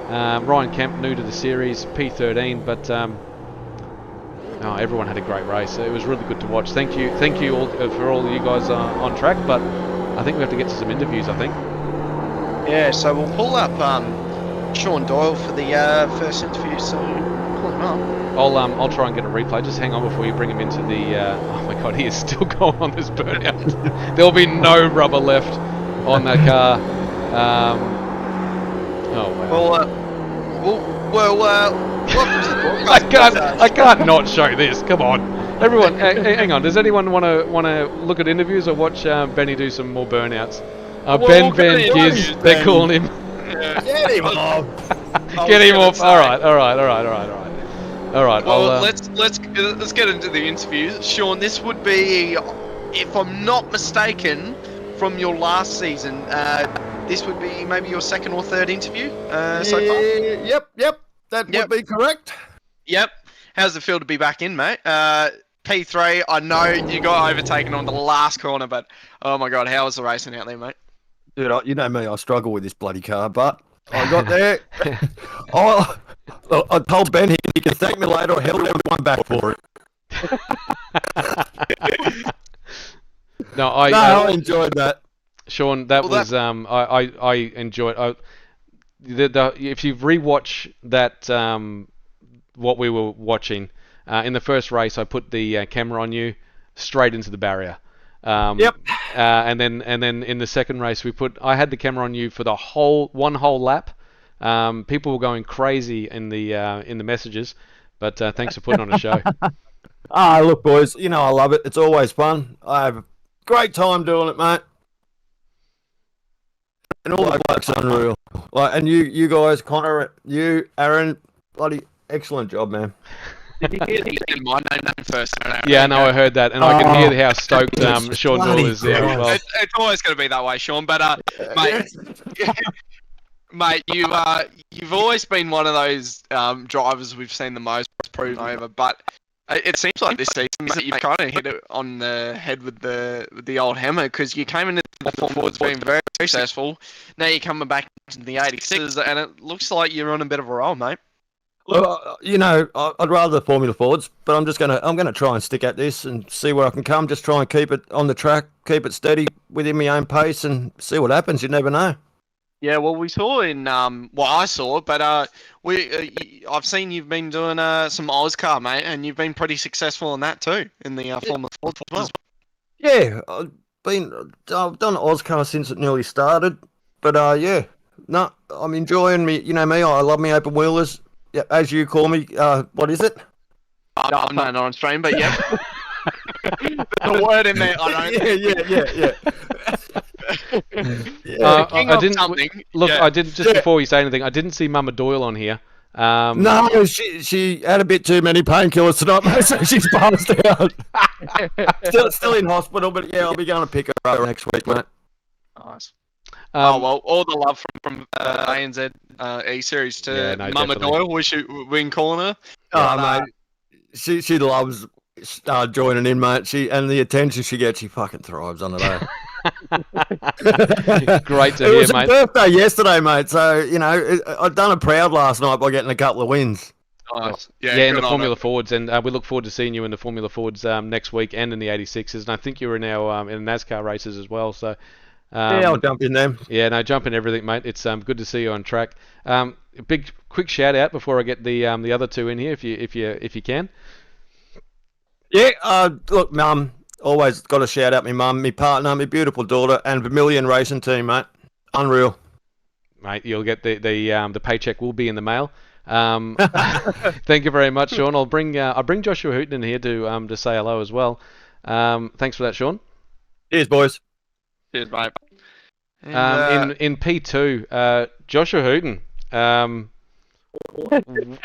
Ryan Kemp, new to the series, P13, but everyone had a great race. It was really good to watch. Thank you all for all of you guys on track, but I think we have to get to some interviews, I think. Yeah, so we'll pull up Sean Doyle for the first interview, so pull him up. I'll try and get a replay. Just hang on before you bring him into the. Oh my God, he is still going on this burnout. There'll be no rubber left on that car. Oh wow. Welcome to the broadcast. I can't not show this. Come on, everyone. Hang on. Does anyone want to look at interviews or watch Benny do some more burnouts? Ben Van Giz, they're calling him. Yeah. Get him off. Get him off. All right. Well, let's get into the interview. Sean, this would be, if I'm not mistaken, from your last season. This would be maybe your second or third interview so far. Yep. That would be correct. Yep. How's it feel to be back in, mate? P3. I know you got overtaken on the last corner, but oh my God, how was the racing out there, mate? Dude, you know me. I struggle with this bloody car, but I got there. I told Ben he can thank me later. I held everyone back for it. I enjoyed that. Sean, that was I enjoyed. If you rewatch that, what we were watching in the first race, I put the camera on you straight into the barrier. Yep. And then in the second race, I had the camera on you for the one whole lap. People were going crazy in the messages, but thanks for putting on a show. Look, boys, you know I love it. It's always fun. I have a great time doing it, mate. And all the blokes unreal. And you guys, Connor, you, Aaron, bloody excellent job, man. Did you hear the my name first? Yeah, no, I heard that, and I can hear how stoked Sean Doyle is there as well. It's always going to be that way, Sean. But mate, you've always been one of those drivers we've seen the most proven over. But it seems like this season, mate, you've kind of hit it on the head with the old hammer, because you came into the Fords being very successful. Now you're coming back into the 86s, and it looks like you're on a bit of a roll, mate. Well, I'd rather the Formula Fords, but I'm gonna try and stick at this and see where I can come. Just try and keep it on the track, keep it steady within my own pace, and see what happens. You never know. Yeah, well, we saw in well, I saw, but I've seen you've been doing some Oscar, mate, and you've been pretty successful in that too, in the Formula Ford as well. Yeah, I've done Oscar since it nearly started, but yeah, no, I'm enjoying me. You know me, I love me open wheelers. Yeah, as you call me. What is it? No, I'm not on stream, but yeah, there's a word in there. I don't. Yeah. King I of didn't something. look. Yeah. I didn't just before you say anything. I didn't see Mama Doyle on here. No, she had a bit too many painkillers tonight, mate, so she's passed out. still in hospital, but yeah, I'll be going to pick her up next week, mate. Nice. Um, Oh well, all the love from ANZ ESeries to Yeah, no, Mama definitely. Doyle. We've been calling her. Oh, But, mate, she loves joining in, mate. And the attention she gets, she fucking thrives on it. Eh? Great to It hear, was her mate. birthday yesterday, mate. So I'd done her proud last night by getting a couple of wins. nice. Yeah, Yeah, in the good on Formula her. Fords, and we look forward to seeing you in the Formula Fords next week and in the 86s. And I think you were now in the NASCAR races as well. So Yeah, I'll jump in them. yeah, no, jump in everything, mate. It's good to see you on track. A big quick shout out before I get the other two in here, if you can. Yeah, look, Mum, always got to shout out my mum, my partner, my beautiful daughter, and Vermilion Racing Team, mate. Unreal. Mate, you'll get the paycheck will be in the mail. Thank you very much, Sean. I'll bring Joshua Hooton in here to say hello as well. Thanks for that, Sean. Cheers, boys. Cheers, mate. And, In P2, Joshua Hooton.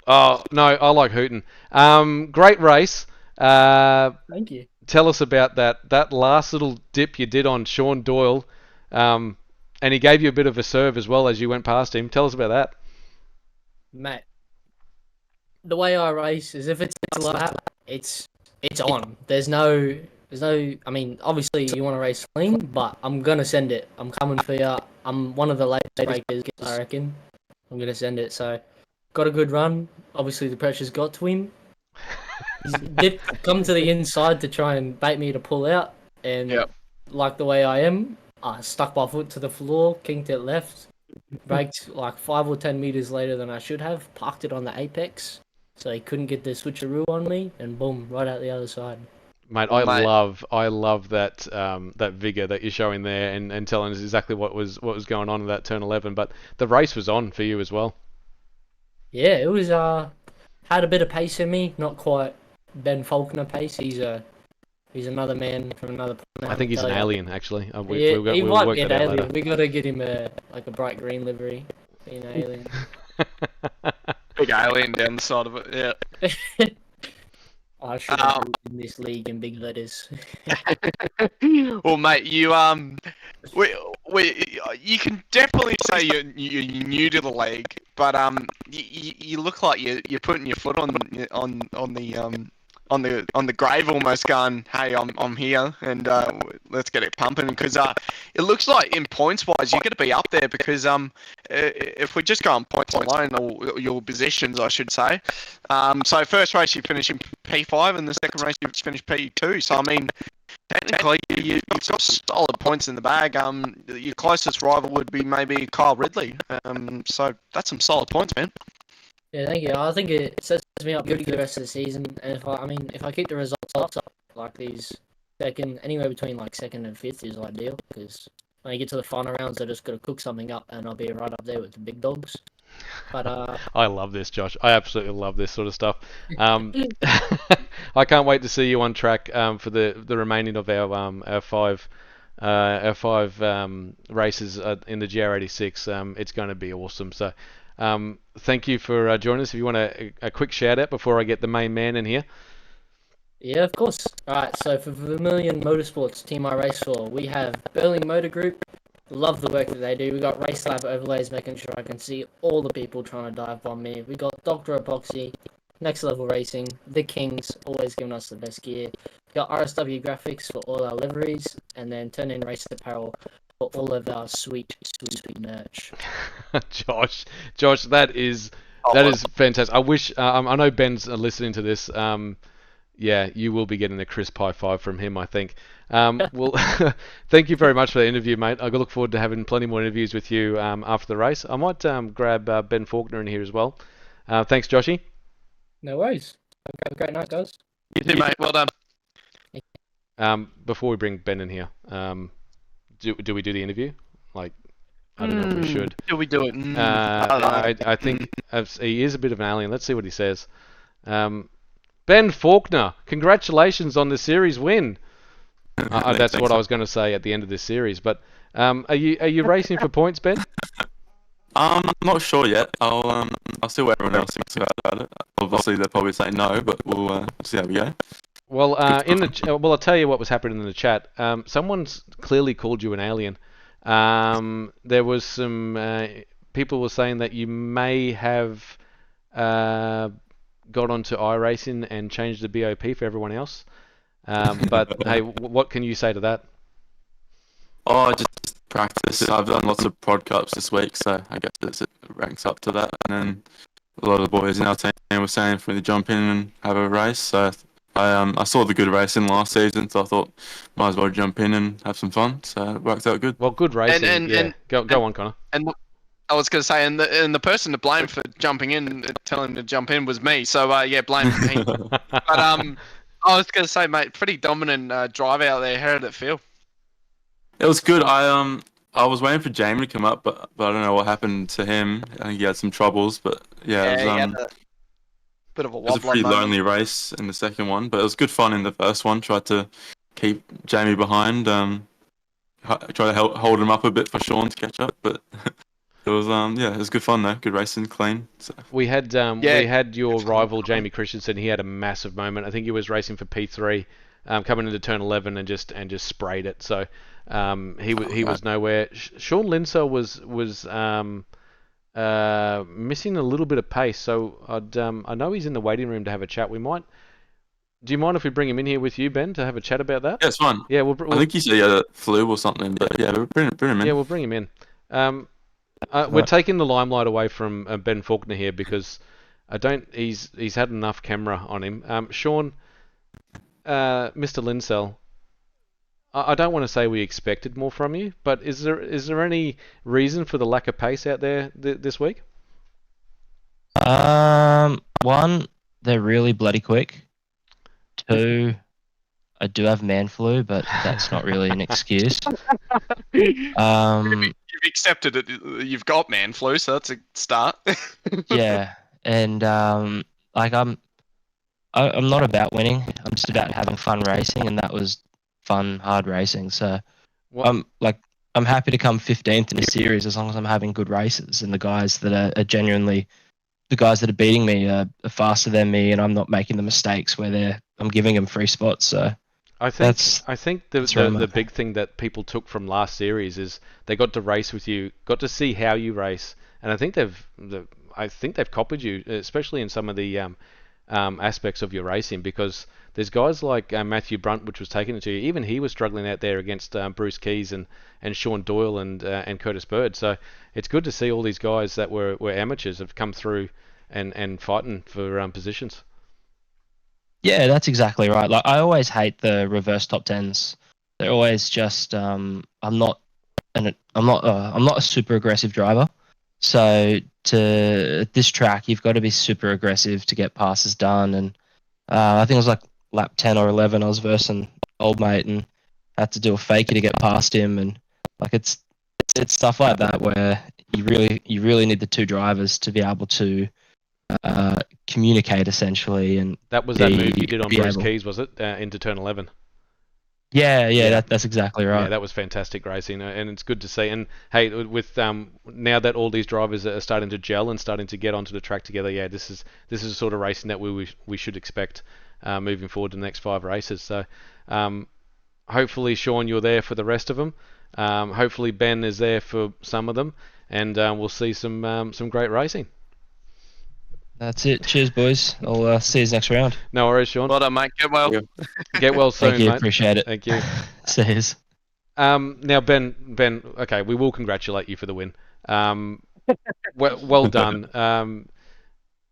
Oh no, I like Hooton. Great race. Thank you. Tell us about that last little dip you did on Sean Doyle, and he gave you a bit of a serve as well as you went past him. Tell us about that. Mate, the way I race is if it's a lap, it's on. There's no. I mean, obviously you want to race clean, but I'm gonna send it. I'm coming for you. I'm one of the late breakers, I reckon. I'm gonna send it. So, got a good run. Obviously the pressure's got to him. He did come to the inside to try and bait me to pull out, and like the way I am, I stuck my foot to the floor, kinked it left, braked like 5 or 10 meters later than I should have, parked it on the apex, so he couldn't get the switcheroo on me, and boom, right out the other side. Mate, I love that that vigor that you're showing there and telling us exactly what was going on in that turn 11. But the race was on for you as well. Yeah, it was had a bit of pace in me, not quite Ben Faulkner pace. He's another man from another planet. I think he's an alien, actually. He We'll might work be an that out alien. later. We gotta get him a bright green livery. Being an alien. big alien down the side of it. Yeah. I should have in this league in big letters. Well, mate, you you can definitely say you're new to the league, but you look like you're putting your foot on the grave almost, going, hey, I'm here, and let's get it pumping, because it looks like in points wise you're going to be up there, because if we just go on points alone, or your positions I should say, so first race you finish in P5 and the second race you finish P2, so I mean technically you've got solid points in the bag. Your closest rival would be maybe Kyle Ridley, so that's some solid points, man. Yeah, thank you. I think it sets me up good for the rest of the season. And if I keep the results up like these anywhere between like second and fifth is ideal, because when you get to the final rounds, I just got to cook something up, and I'll be right up there with the big dogs. But I love this, Josh. I absolutely love this sort of stuff. I can't wait to see you on track for the remaining of our five races in the GR86. It's going to be awesome. So. Thank you for joining us. If you want a quick shout out before I get the main man in here. Yeah, of course. Alright, so for Vermilion Motorsports team I race for, we have Burling Motor Group. Love the work that they do. We got Race Lab overlays making sure I can see all the people trying to dive bomb me. We got Dr. Epoxy, Next Level Racing, The Kings, always giving us the best gear. We got RSW Graphics for all our liveries, and then Turn In Race Apparel for all of our sweet merch. Josh, that is That is fantastic. I wish I know Ben's listening to this. Yeah, you will be getting a crisp high five from him, I think. Well, thank you very much for the interview, mate. I look forward to having plenty more interviews with you after the race. I might grab Ben Faulkner in here as well. Thanks, Joshy. No worries. Have a great night, guys. You too, mate. Well done. Before we bring Ben in here, do we do the interview? Like, I don't know if we should. Do we do it? I don't know. I think he is a bit of an alien. Let's see what he says. Ben Faulkner, congratulations on the series win. That's what I was going to say at the end of this series. But are you racing for points, Ben? I'm not sure yet. I'll see what everyone else thinks about it. Obviously, they'll probably say no, but we'll see how we go. Well, I'll tell you what was happening in the chat. Someone's clearly called you an alien. There was some people were saying that you may have got onto iRacing and changed the BOP for everyone else. But hey, what can you say to that? Oh, just practice. I've done lots of prod cups this week, so I guess it ranks up to that. And then a lot of the boys in our team were saying for me to jump in and have a race. So I saw the good racing last season, so I thought might as well jump in and have some fun. So it worked out good. Well, good racing. Go on, Connor. And I was going to say, and the person to blame for jumping in, telling him to jump in, was me. So yeah, blame me. But I was going to say, mate, pretty dominant drive out there. How did it feel? It was good. I was waiting for Jamie to come up, but I don't know what happened to him. I think he had some troubles, but yeah, he had a bit of a it was a pretty lonely race in the second one, but it was good fun in the first one. Tried to keep Jamie behind, try to hold him up a bit for Sean to catch up, but it was it was good fun though. Good racing, clean. So. We had your rival Jamie Christensen. He had a massive moment. I think he was racing for P3, coming into turn 11 and just sprayed it. So he was nowhere. Sean Linsell was missing a little bit of pace. So I know he's in the waiting room to have a chat. Do you mind if we bring him in here with you, Ben, to have a chat about that? Yeah, it's fine. Yeah, I think he said he had a flu or something, but yeah, bring him in. Yeah, we'll bring him in. We're taking the limelight away from Ben Faulkner here because he's had enough camera on him. Sean, Mr. Linsell, I don't want to say we expected more from you, but is there any reason for the lack of pace out there this week? One, they're really bloody quick. Two, I do have man flu, but that's not really an excuse. You've accepted it. You've got man flu, so that's a start. Yeah, and I'm not about winning. I'm just about having fun racing, and that was fun, hard racing. So I'm happy to come 15th in a series as long as I'm having good races, and the guys that are genuinely the guys that are beating me are faster than me, and I'm not making the mistakes where I'm giving them free spots. So I think the big thing that people took from last series is they got to race with you, got to see how you race, and I think they've copied you, especially in some of the aspects of your racing, because there's guys like Matthew Brunt, which was taking it to you. Even he was struggling out there against Bruce Keys and Sean Doyle and Curtis Bird. So it's good to see all these guys that were amateurs have come through and fighting for positions. Yeah, that's exactly right. Like I always hate the reverse top tens. They're always just I'm not a super aggressive driver. So to this track, you've got to be super aggressive to get passes done. And I think it was like lap 10 or 11. I was versing old mate and had to do a fakie to get past him. And like it's stuff like that where you really need the two drivers to be able to communicate essentially. And that was that move you did on Bruce Keys, was it? Into turn 11. Yeah. That's exactly right. Yeah, that was fantastic racing, and it's good to see. And hey, with now that all these drivers are starting to gel and starting to get onto the track together, yeah, this is the sort of racing that we should expect moving forward to the next 5 races. So hopefully, Sean, you're there for the rest of them. Hopefully, Ben is there for some of them, and we'll see some great racing. That's it. Cheers, boys. I'll see you next round. No worries, Sean. Well done, mate. Get well. Get well soon, Thank you. Mate. Appreciate it. Thank you. See yous. Now, Ben. Okay, we will congratulate you for the win. Well done.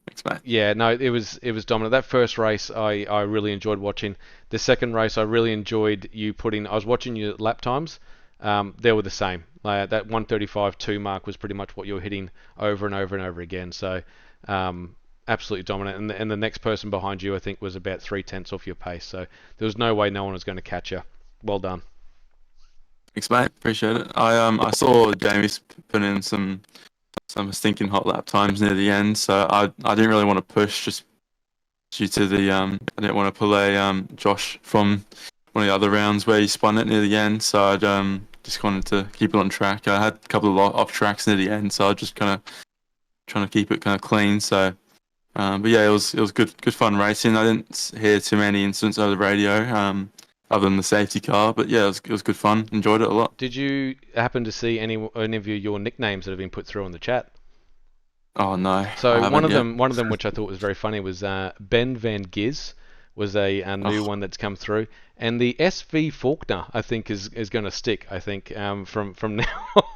Thanks, mate. Yeah, no, it was dominant. That first race, I really enjoyed watching. The second race, I really enjoyed you putting. I was watching your lap times. They were the same. That 1:35.2 mark was pretty much what you were hitting over and over and over again. So, absolutely dominant. And the next person behind you, I think, was about 3/10 off your pace. So there was no way no one was going to catch you. Well done. Thanks, mate. Appreciate it. I saw Jamie's put in some stinking hot lap times near the end, so I didn't really want to push just due to the I didn't want to pull a Josh from one of the other rounds where he spun it near the end, so I'd just wanted to keep it on track. I had a couple of off tracks near the end, so I just kind of trying to keep it kind of clean. So, but yeah, it was good fun racing. I didn't hear too many incidents over the radio. Other than the safety car, but yeah, it was good fun. Enjoyed it a lot. Did you happen to see any of your nicknames that have been put through on the chat? Oh no. So one of them, which I thought was very funny, was Ben Van Giz, was a new one that's come through, and the SV Faulkner, I think, is going to stick. I think from now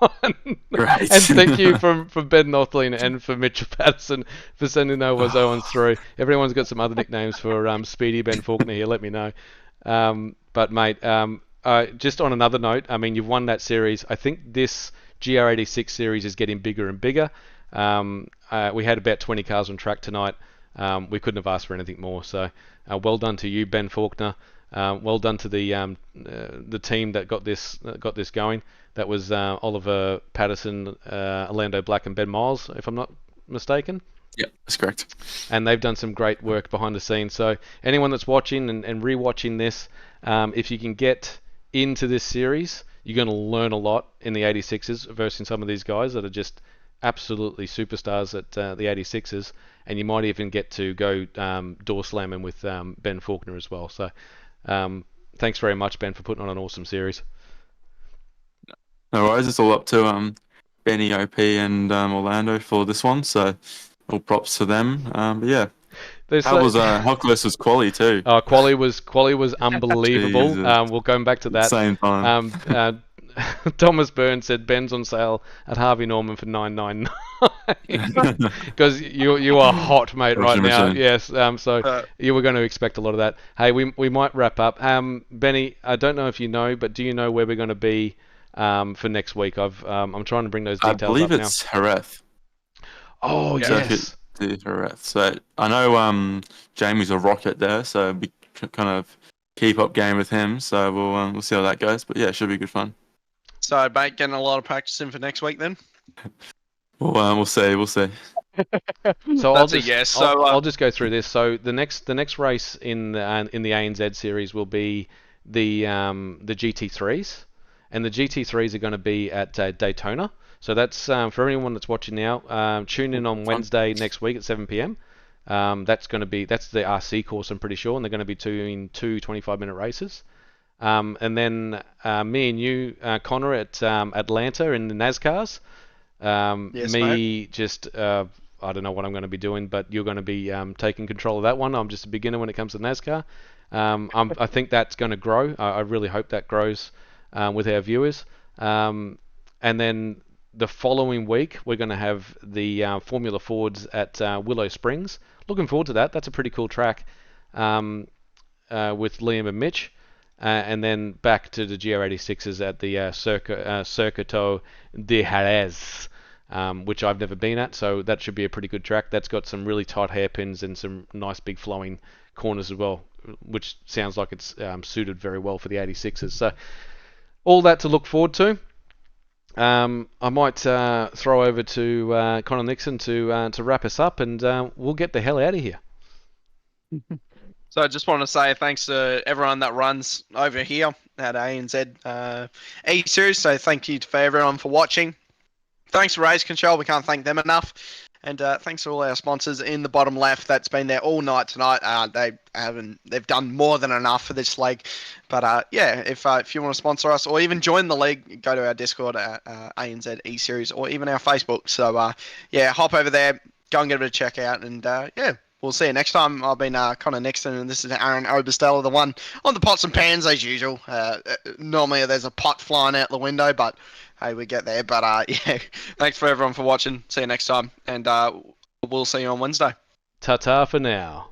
on. Right. And thank you from Ben Northling and for Mitchell Patterson for sending those ones through. Everyone's got some other nicknames for Speedy Ben Faulkner here. Let me know. But mate, just on another note, I mean, you've won that series. I think this GR86 series is getting bigger and bigger. We had about 20 cars on track tonight. We couldn't have asked for anything more. So, well done to you, Ben Faulkner. Well done to the team that got this going. That was Oliver Patterson, Orlando Black, and Ben Miles, if I'm not mistaken. Yeah, that's correct. And they've done some great work behind the scenes. So anyone that's watching and re-watching this, if you can get into this series, you're going to learn a lot in the 86s versus some of these guys that are just absolutely superstars at the 86s. And you might even get to go door slamming with Ben Faulkner as well. So thanks very much, Ben, for putting on an awesome series. No worries. It's all up to Benny, OP, and Orlando for this one. So all props to them. But yeah. How close was Quali too? Quali was unbelievable. We'll go back to that. Same time. Thomas Byrne said Ben's on sale at Harvey Norman for $9.99 because you are hot, mate, right now. Yes. So you were going to expect a lot of that. Hey, we might wrap up. Benny, I don't know if you know, but do you know where we're going to be for next week? I'm trying to bring those details up now. I believe it's Jerez. Oh yes. So I know Jamie's a rocket there, so we kind of keep up game with him. So we'll see how that goes. But yeah, it should be good fun. So, mate, getting a lot of practice in for next week then. We'll see. So That's a yes. So I'll just go through this. So the next race in the ANZ series will be the GT3s, and the GT3s are going to be at Daytona. So that's for anyone that's watching now. Tune in on Wednesday next week at 7 p.m. That's the RC course, I'm pretty sure, and they're going to be doing 2 25-minute races. And then me and you, Connor, at Atlanta in the NASCARs. Yes, mate. I don't know what I'm going to be doing, but you're going to be taking control of that one. I'm just a beginner when it comes to NASCAR. I think that's going to grow. I really hope that grows with our viewers. And then the following week, we're going to have the Formula Fords at Willow Springs. Looking forward to that. That's a pretty cool track with Liam and Mitch. And then back to the GR86s at the Circuito de Jerez, which I've never been at, so that should be a pretty good track. That's got some really tight hairpins and some nice big flowing corners as well, which sounds like it's suited very well for the 86s. So all that to look forward to. I might throw over to Connor Nixon to wrap us up, and we'll get the hell out of here. So I just want to say thanks to everyone that runs over here at ANZ ESeries. So thank you for everyone for watching. Thanks to Race Control. We can't thank them enough. And thanks to all our sponsors in the bottom left that's been there all night tonight. They've done more than enough for this league. But yeah, if you want to sponsor us or even join the league, go to our Discord at ANZ ESeries or even our Facebook. So yeah, hop over there, go and get a bit of check out, and yeah. We'll see you next time. I've been Connor Nixon, and this is Aaron Oberstella, the one on the pots and pans as usual. Normally there's a pot flying out the window, but hey, we get there. But yeah, thanks for everyone for watching. See you next time, and we'll see you on Wednesday. ta-ta for now.